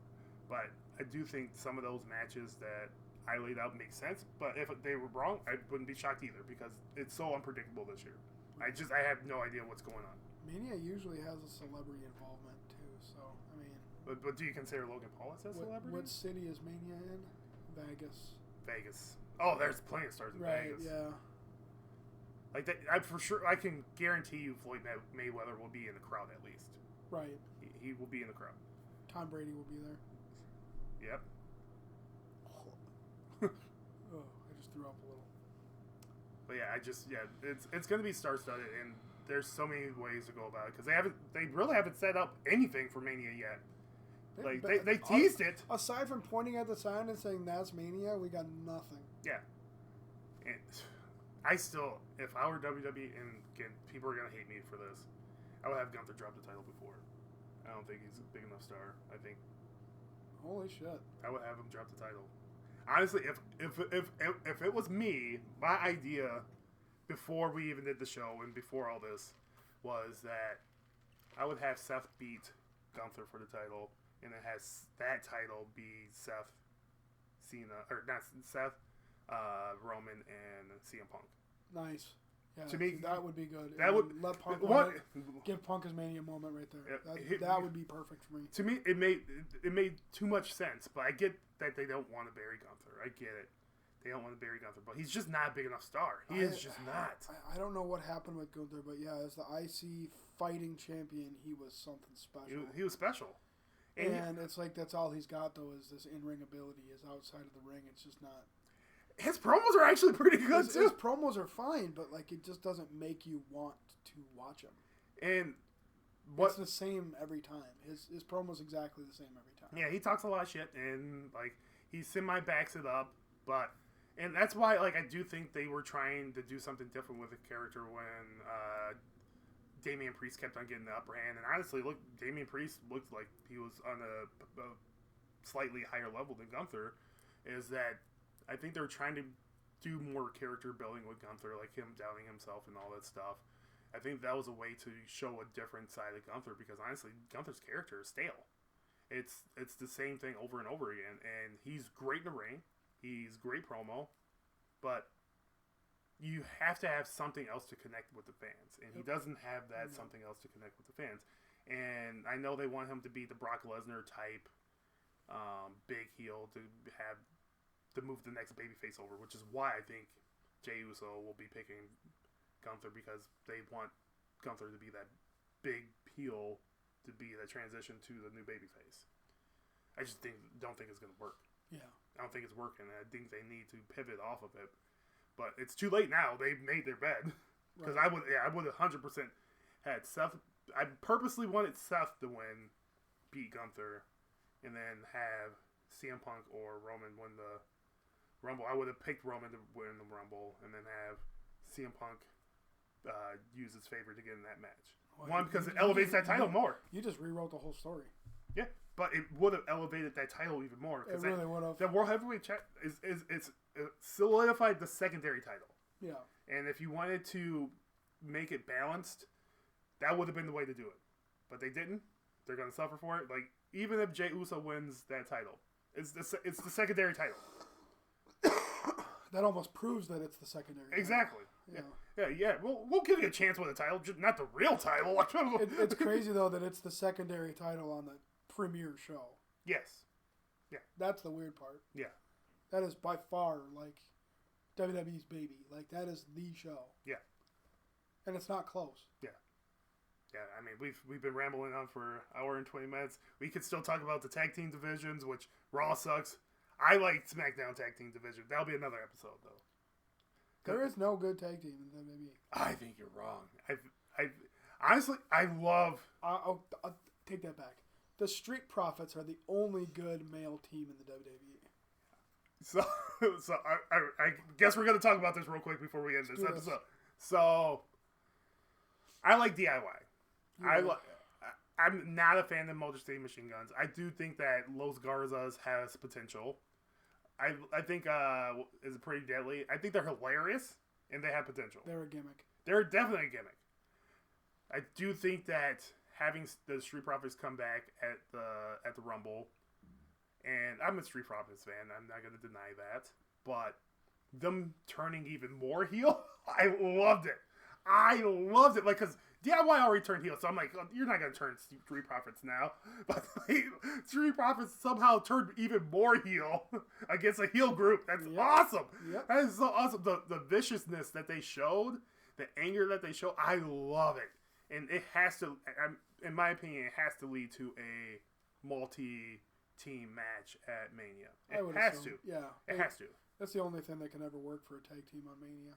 S1: But I do think some of those matches that I laid out make sense. But if they were wrong, I wouldn't be shocked either because it's so unpredictable this year. I have no idea what's going on.
S2: Mania usually has a celebrity involvement too. So I mean,
S1: But do you consider Logan Paul as a celebrity?
S2: what city is Mania in? Vegas.
S1: Vegas. Oh, there's plenty of stars in Vegas.
S2: Yeah.
S1: Like that, for sure, I can guarantee you, Floyd Mayweather will be in the crowd at least.
S2: Right.
S1: He will be in the crowd.
S2: Tom Brady will be there.
S1: Yep.
S2: Oh, I just threw up a little.
S1: But yeah, it's going to be star-studded, and there's so many ways to go about it because they really haven't set up anything for Mania yet. Like they teased it.
S2: Aside from pointing at the sign and saying that's Mania, we got nothing.
S1: Yeah. And I still, if I were WWE, and again, people are gonna hate me for this, I would have Gunther drop the title before. I don't think he's a big enough star. I think.
S2: Holy shit!
S1: I would have him drop the title. Honestly, if it was me, my idea before we even did the show and before all this was that I would have Seth beat Gunther for the title. And it has that title be Seth, Cena, or not Seth, Roman, and CM Punk.
S2: Nice. Yeah,
S1: to me,
S2: that would be good.
S1: That would
S2: let Punk give Punk his Mania moment right there. That would be perfect for me.
S1: To me, it made too much sense. But I get that they don't want to bury Gunther. I get it. They don't want to bury Gunther, but he's just not a big enough star. He is just not.
S2: I don't know what happened with Gunther, but yeah, as the IC fighting champion, he was something special.
S1: He was special.
S2: And it's like that's all he's got though is this in-ring ability. Is outside of the ring, it's just not.
S1: His promos are actually pretty good too.
S2: His promos are fine, but like it just doesn't make you want to watch him.
S1: And
S2: it's the same every time. His promos exactly the same every time.
S1: Yeah, he talks a lot of shit and like he semi backs it up, and that's why like I do think they were trying to do something different with the character when Damian Priest kept on getting the upper hand, and honestly, Damian Priest looked like he was on a slightly higher level than Gunther. Is that I think they're trying to do more character building with Gunther, like him doubting himself and all that stuff. I think that was a way to show a different side of Gunther because honestly, Gunther's character is stale. It's the same thing over and over again, and he's great in the ring. He's great promo, but you have to have something else to connect with the fans. And he doesn't have that something else to connect with the fans. And I know they want him to be the Brock Lesnar type big heel to move the next babyface over, which is why I think Jey Uso will be picking Gunther because they want Gunther to be that big heel to be the transition to the new babyface. I just don't think it's going to work. Yeah. I don't think it's working. I think they need to pivot off of it. But it's too late now. They've made their bed. Because I would 100% had Seth. I purposely wanted Seth to beat Gunther, and then have CM Punk or Roman win the Rumble. I would have picked Roman to win the Rumble, and then have CM Punk use his favor to get in that match. One, because it elevates that title more.
S2: You just rewrote the whole story.
S1: Yeah, but it would have elevated that title even more.
S2: It really would have.
S1: The World Heavyweight is solidified the secondary title.
S2: Yeah.
S1: And if you wanted to make it balanced, that would have been the way to do it. But they didn't. They're going to suffer for it. Like, even if Jey Uso wins that title, it's the secondary title.
S2: That almost proves that it's the secondary
S1: exactly.
S2: title.
S1: Yeah. We'll give you a chance with a title, just not the real title.
S2: It's crazy, though, that it's the secondary title on the premiere show.
S1: Yes. Yeah.
S2: That's the weird part.
S1: Yeah.
S2: That is by far, like, WWE's baby. Like, that is the show.
S1: Yeah.
S2: And it's not close.
S1: Yeah. Yeah, I mean, we've been rambling on for an hour and 20 minutes. We could still talk about the tag team divisions, which Raw sucks. I like SmackDown tag team division. That'll be another episode, though.
S2: There is no good tag team in WWE.
S1: I think you're wrong. Honestly, I love...
S2: I'll take that back. The Street Profits are the only good male team in the WWE.
S1: So I guess we're going to talk about this real quick before we end this episode. So, I like DIY. I'm not a fan of Motor City Machine Guns. I do think that Los Garzas has potential. I think is pretty deadly. I think they're hilarious and they have potential.
S2: They're a gimmick.
S1: They're definitely a gimmick. I do think that having the Street Profits come back at the Rumble, and I'm a Street Profits fan. I'm not going to deny that, but them turning even more heel, I loved it. I loved it, like, because DIY already turned heel, so I'm like, oh, you're not going to turn Street Profits now. But like, Street Profits somehow turned even more heel against a heel group. That's awesome. Yep. That is so awesome. The viciousness that they showed, the anger that they showed, I love it. And it has to, in my opinion, it has to lead to a multi-team match at Mania. It has to.
S2: Yeah.
S1: It has to.
S2: That's the only thing that can ever work for a tag team on Mania.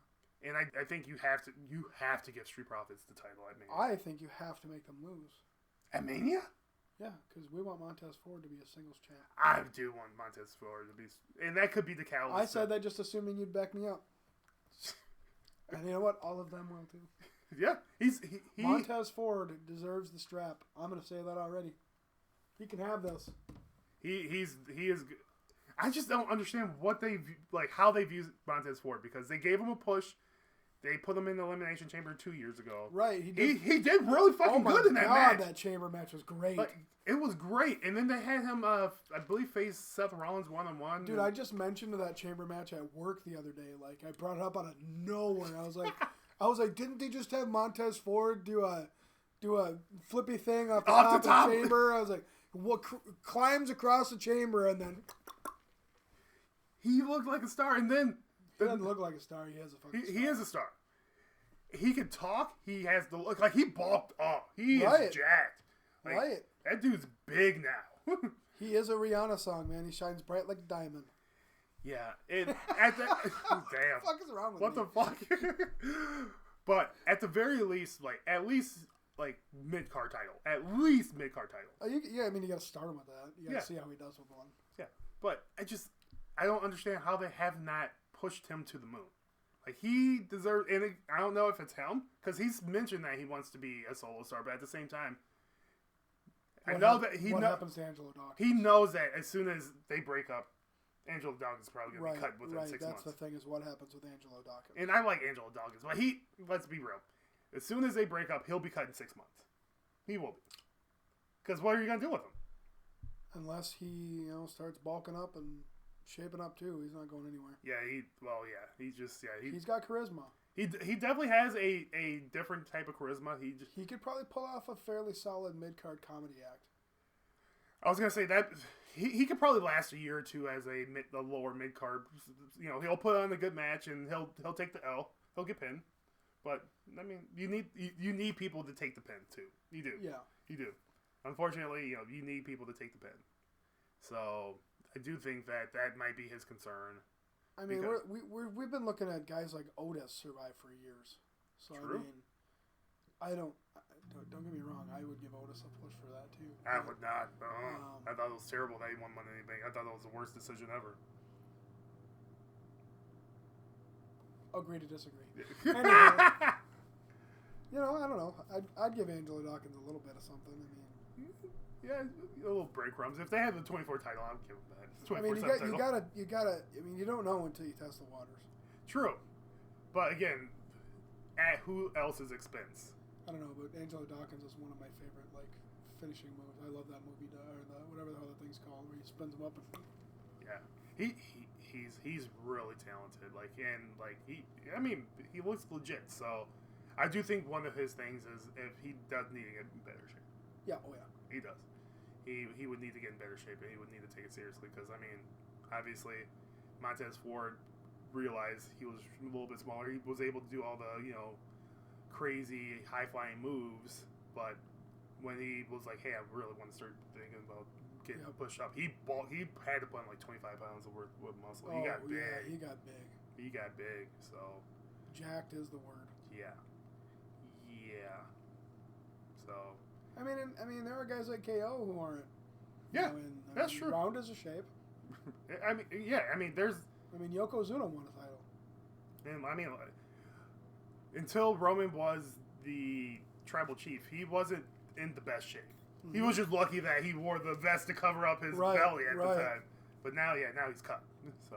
S1: And I think you have to give Street Profits the title at Mania.
S2: I think you have to make them lose.
S1: At Mania?
S2: Yeah, because we want Montez Ford to be a singles champ.
S1: I do want Montez Ford to be, and that could be the catalyst.
S2: I said that just assuming you'd back me up. And you know what? All of them will too.
S1: Yeah,
S2: Montez Ford deserves the strap. I'm going to say that already. He can have this.
S1: He is. I just don't understand how they view Montez Ford, because they gave him a push. They put him in the Elimination Chamber 2 years ago.
S2: Right.
S1: He did really fucking good in that match.
S2: That chamber match was great.
S1: It was great. And then they had him, I believe, face Seth Rollins one-on-one.
S2: Dude, I just mentioned that chamber match at work the other day. Like, I brought it up out of nowhere. I was like, didn't they just have Montez Ford do a flippy thing off the top of the chamber? I was like, what climbs across the chamber and then
S1: he looked like a star, and then
S2: he doesn't look like a star. He has a fucking star.
S1: He is a star. He can talk. He has the look. Like, he bulked up. He is jacked. Like, that dude's big now.
S2: He is a Rihanna song, man. He shines bright like a diamond.
S1: Yeah. Damn.
S2: What the fuck is wrong with
S1: me? What the fuck? But at the very least, at least mid-card title. At least mid-card title.
S2: I mean, you got to start him with that. You got to see how he does with one.
S1: Yeah. But I don't understand how they have not pushed him to the moon. Like, he deserves, and I don't know if it's him, because he's mentioned that he wants to be a solo star, but at the same time,
S2: what happens to Angelo Dawkins?
S1: He knows that as soon as they break up, Angelo Dawkins is probably going to be cut within 6 months.
S2: That's the thing, is what happens with Angelo Dawkins.
S1: And I like Angelo Dawkins, but let's be real. As soon as they break up, he'll be cut in 6 months. He will be. Because what are you going to do with him?
S2: Unless he, starts bulking up and shaping up too. He's not going anywhere.
S1: Yeah, he's
S2: got charisma.
S1: He definitely has a different type of charisma.
S2: He could probably pull off a fairly solid mid-card comedy act.
S1: I was gonna say that he could probably last a year or two as a lower mid-card. He'll put on a good match and he'll take the L. He'll get pinned. But I mean, you need people to take the pin too. You do.
S2: Yeah.
S1: You do. Unfortunately, you need people to take the pin. So I do think that might be his concern.
S2: I mean, we've been looking at guys like Otis survive for years. So
S1: true.
S2: I mean, don't get me wrong. I would give Otis a push for that too.
S1: I would not. I thought it was terrible that he won Money in the Bank. I thought that was the worst decision ever.
S2: Agree to disagree. Anyway, I don't know. I'd give Angelo Dawkins a little bit of something. I mean,
S1: yeah, a little breadcrumbs. If they had the 24 title, I would give them that.
S2: I mean, you gotta. I mean, you don't know until you test the waters.
S1: True, but again, at who else's expense?
S2: I don't know, but Angelo Dawkins is one of my favorite finishing moves. I love that movie, or whatever the hell that thing's called, where he spins them up and.
S1: Yeah, he's really talented. He looks legit. So, I do think one of his things is if he does need to get in better shape.
S2: Yeah. Oh yeah.
S1: He does. He would need to get in better shape, and he would need to take it seriously because, I mean, obviously, Montez Ford realized he was a little bit smaller. He was able to do all the, crazy high-flying moves, but when he was like, hey, I really want to start thinking about getting pushed up, he had to put on 25 pounds of worth of muscle. He got big.
S2: Yeah, he got big.
S1: He got big, so.
S2: Jacked is the word.
S1: Yeah. So.
S2: I mean, there are guys like KO who aren't.
S1: Yeah, that's true.
S2: Round is a shape.
S1: There's.
S2: Yokozuna won a title.
S1: And until Roman was the tribal chief, he wasn't in the best shape. He was just lucky that he wore the vest to cover up his belly at the time. But now he's cut. So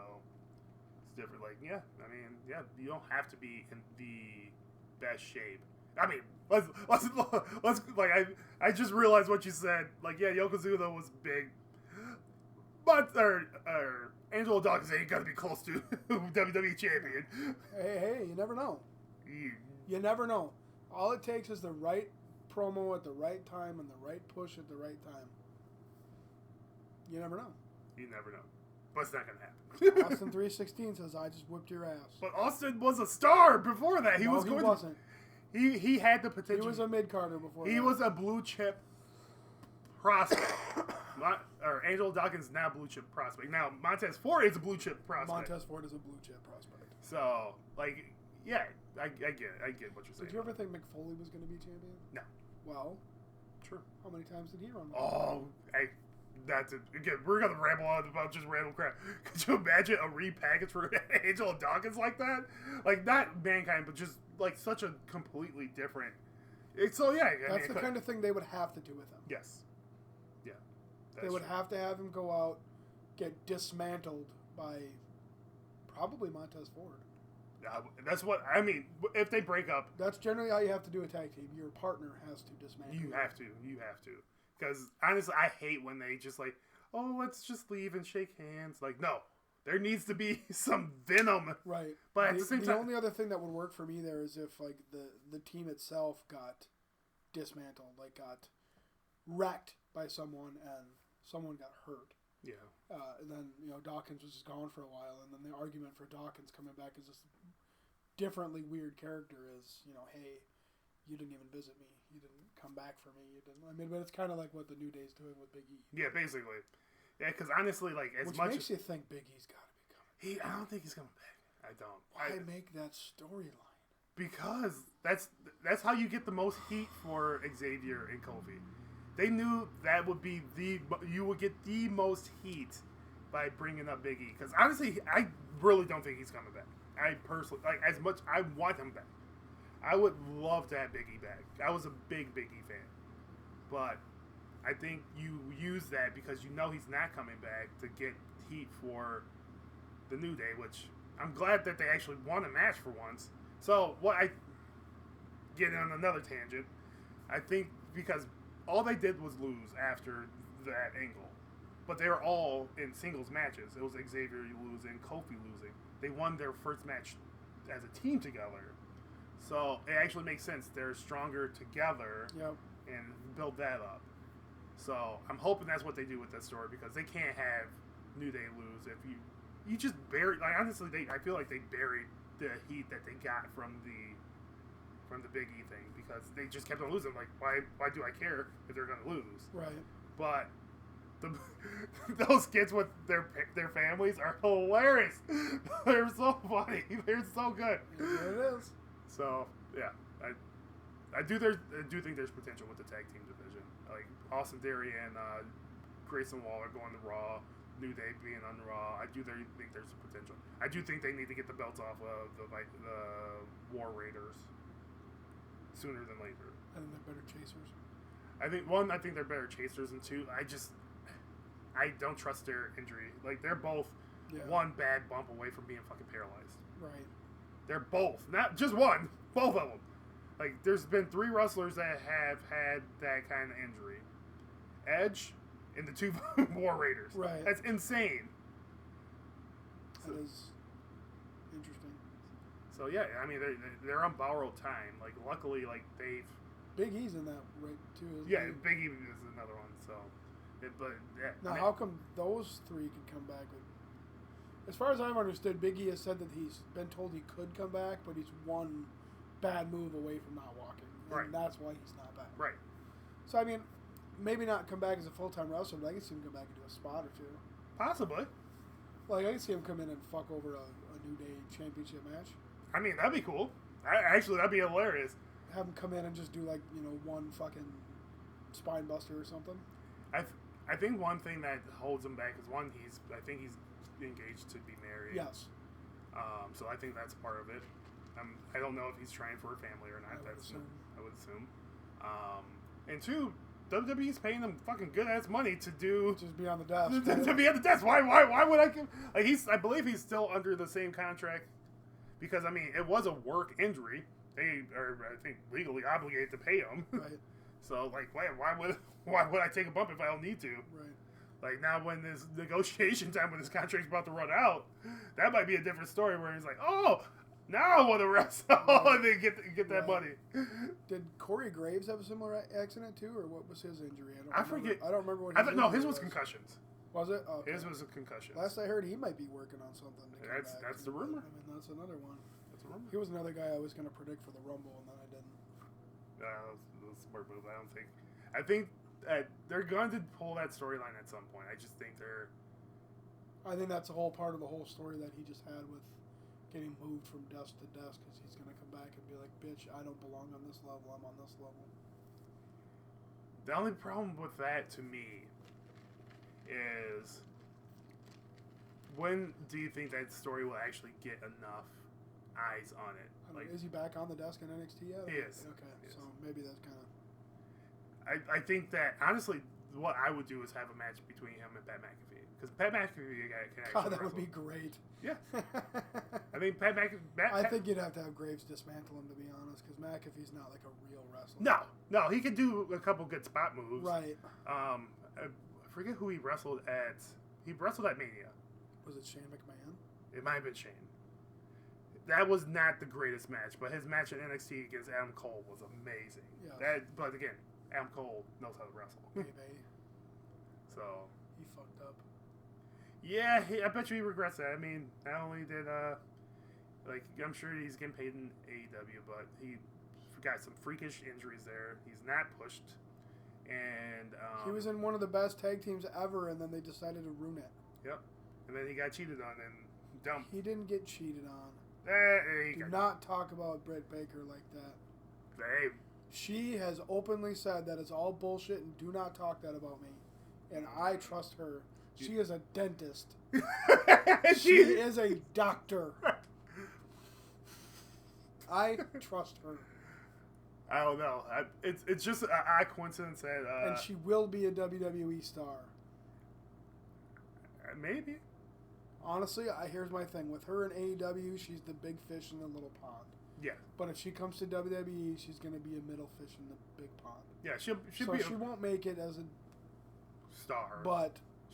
S1: it's different. Like, yeah, I mean, yeah, you don't have to be in the best shape. I mean, let's like, I just realized what you said. Like, yeah, Yokozuna was big, but Angelo Dawkins ain't got to be close to WWE champion.
S2: Hey, you never know. You never know. All it takes is the right promo at the right time and the right push at the right time. You never know.
S1: You never know. But it's not going to happen.
S2: Austin 316 says, I just whipped your ass.
S1: But Austin was a star before that.
S2: He wasn't.
S1: He had the potential.
S2: He was a mid-carder before
S1: He was a blue-chip prospect. Angelo Dawkins now blue-chip prospect. Now, Montez Ford is a blue-chip prospect.
S2: Montez Ford is a blue-chip prospect.
S1: So, like, yeah, I get it. I get what you're saying.
S2: Did you ever think Mick Foley was going to be champion?
S1: No.
S2: Well,
S1: true.
S2: How many times did he run?
S1: Hey, that's it. Again, we're going to ramble on about just random crap. Could you imagine a repackage for Angelo Dawkins like that? Like, not Mankind, but just, like, such a completely different... So, yeah.
S2: That's the kind of thing they would have to do with him.
S1: Yes. Yeah.
S2: They would have to have him go out, get dismantled by probably Montez Ford.
S1: That's what I mean. If they break up,
S2: that's generally how you have to do a tag team. Your partner has to dismantle.
S1: You have to. Because honestly, I hate when they just like, oh, let's just leave and shake hands. Like, no, there needs to be some venom.
S2: Right.
S1: But at the same time,
S2: the only other thing that would work for me there is if like the team itself got dismantled, like got wrecked by someone and someone got hurt.
S1: Yeah.
S2: And then, Dawkins was just gone for a while, and then the argument for Dawkins coming back as this differently weird character is, hey, you didn't even visit me. You didn't come back for me. You didn't. I mean, but it's kind of like what the New Day's doing with Big E.
S1: Yeah, basically. Yeah, because honestly, like,
S2: Which makes you think Big E's got to be coming.
S1: I don't think he's coming back. I don't.
S2: Why make that storyline?
S1: Because that's how you get the most heat for Xavier and Kofi. They knew that would be you would get the most heat by bringing up Big E. Because honestly, I really don't think he's coming back. I personally, like, as much, I want him back. I would love to have Big E back. I was a big Big E fan. But I think you use that because you know he's not coming back to get heat for the New Day, which I'm glad that they actually won a match for once. So, get on another tangent, I think because all they did was lose after that angle. But they were all in singles matches. It was Xavier losing, Kofi losing. They won their first match as a team together. So it actually makes sense. They're stronger together and build that up. So I'm hoping that's what they do with that story because they can't have New Day lose if you just bury. Like, honestly, I feel like they buried the heat that they got from the Big E thing because they just kept on losing. Like, why do I care if they're going to lose?
S2: Right.
S1: But those kids with their families are hilarious. They're so funny. They're so good.
S2: Yeah, it is.
S1: So yeah, I do think there's potential with the tag team division. Like Austin Theory and Grayson Waller going to Raw, New Day being on Raw. I do think there's potential. I do think they need to get the belts off of the War Raiders sooner than later.
S2: I think they're better chasers.
S1: I think they're better chasers, and two, I don't trust their injury. Like, they're both one bad bump away from being fucking paralyzed.
S2: Right.
S1: They're both. Not just one. Both of them. Like, there's been 3 wrestlers that have had that kind of injury. Edge and the 2 War Raiders.
S2: Right.
S1: That's insane.
S2: That is interesting.
S1: So, yeah, I mean, they're on borrowed time. Like, luckily, like, they've...
S2: Big E's in that right, too, isn't
S1: Yeah,
S2: he?
S1: Big E is another one, so...
S2: Now, how come those 3 can come back? As far as I've understood, Big E has said that he's been told he could come back, but he's one bad move away from not walking. And that's why he's not back.
S1: Right.
S2: So, I mean, maybe not come back as a full-time wrestler, but I can see him come back and do a spot or 2.
S1: Possibly.
S2: Like, I can see him come in and fuck over a New Day championship match.
S1: I mean, that'd be cool. Actually, that'd be hilarious.
S2: Have him come in and just do, like, one fucking spine buster or something.
S1: I think one thing that holds him back is I think he's engaged to be married.
S2: Yes.
S1: So I think that's part of it. I don't know if he's trying for a family or not. I would assume. And 2, WWE's paying him fucking good ass money to do.
S2: Just be on the desk.
S1: To be at the desk. Why would I give? Like I believe he's still under the same contract because I mean it was a work injury. They are I think legally obligated to pay him.
S2: Right.
S1: So like why would I take a bump if I don't need to?
S2: Right.
S1: Like now when this negotiation time when this contract's about to run out, that might be a different story where he's like, oh. Now I want to wrestle and then get that money.
S2: Did Corey Graves have a similar accident too, or what was his injury?
S1: I forget.
S2: I don't remember what.
S1: No, his was concussions.
S2: Was it? Oh, okay.
S1: His was a concussion.
S2: Last I heard, he might be working on something.
S1: That's the rumor.
S2: I mean, that's another one.
S1: That's a rumor.
S2: He was another guy I was going to predict for the Rumble, and then I didn't.
S1: That was a smart move. I think they're going to pull that storyline at some point. I just think they're.
S2: I think that's a whole part of the whole story that he just had with getting moved from desk to desk because he's going to come back and be like, bitch, I don't belong on this level. I'm on this level.
S1: The only problem with that to me is when do you think that story will actually get enough eyes on it?
S2: Like, is he back on the desk in NXT yet?
S1: He is.
S2: Okay, so maybe that's kind of...
S1: I think that, honestly, what I would do is have a match between him and Pat McAfee. Because Pat McAfee can actually
S2: God, that
S1: wrestle.
S2: would be great.
S1: Yeah. I mean, Pat McAfee...
S2: I think you'd have to have Graves dismantle him, to be honest, because McAfee's not like a real wrestler.
S1: No, he could do a couple good spot moves.
S2: Right.
S1: I forget who he wrestled at. He wrestled at Mania.
S2: Was it Shane McMahon?
S1: It might have been Shane. That was not the greatest match, but his match in NXT against Adam Cole was amazing.
S2: Yeah.
S1: But again, Adam Cole knows how to wrestle.
S2: Maybe.
S1: So...
S2: He fucked up.
S1: Yeah, I bet you he regrets that. I mean, not only did, I'm sure he's getting paid in AEW, but he got some freakish injuries there. He's not pushed. And,
S2: he was in one of the best tag teams ever, and then they decided to ruin it.
S1: Yep. And then he got cheated on and dumped.
S2: He didn't get cheated on. Do not talk about Britt Baker like that.
S1: Hey.
S2: She has openly said that it's all bullshit and do not talk that about me. And I trust her. She is a dentist. She is a doctor. I trust her.
S1: I don't know. It's just an odd coincidence that...
S2: and she will be a WWE star.
S1: Maybe.
S2: Honestly, here's my thing. With her in AEW, she's the big fish in the little pond.
S1: Yeah.
S2: But if she comes to WWE, she's going to be a middle fish in the big pond.
S1: Yeah, she
S2: won't make it as a
S1: star.
S2: But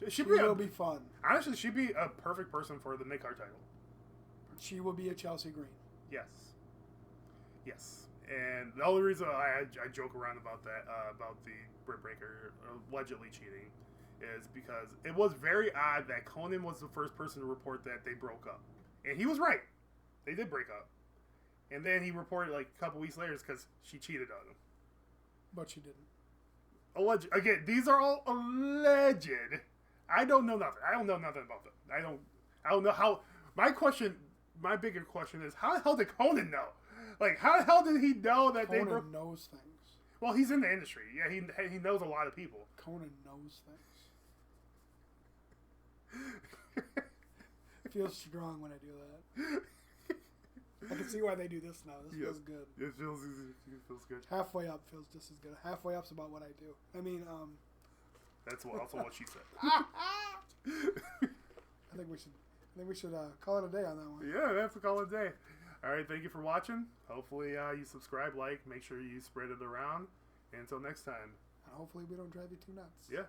S2: she will be fun.
S1: Honestly, she'd be a perfect person for the mid-card title.
S2: She will be a Chelsea Green.
S1: Yes. And the only reason I joke around about that, about the Britt Baker allegedly cheating, is because it was very odd that Conan was the first person to report that they broke up. And he was right. They did break up. And then he reported like a couple weeks later because she cheated on him.
S2: But she didn't.
S1: Alleged. Again, these are all alleged. I don't know nothing. I don't know nothing about them. I don't know how. My bigger question is, how the hell did Conan know? Like, how the hell did he know that
S2: Conan knows things.
S1: Well, he's in the industry. Yeah, he knows a lot of people.
S2: Conan knows things. It feels strong when I do that. I can see why they do this now. This feels good.
S1: It feels good.
S2: Halfway up feels just as good. Halfway up's about what I do. I mean,
S1: that's also what she said.
S2: I think we should call it a day on that one.
S1: Yeah, that's a call it a day. All right, thank you for watching. Hopefully you subscribe, make sure you spread it around. And until next time.
S2: And hopefully we don't drive you too nuts.
S1: Yeah.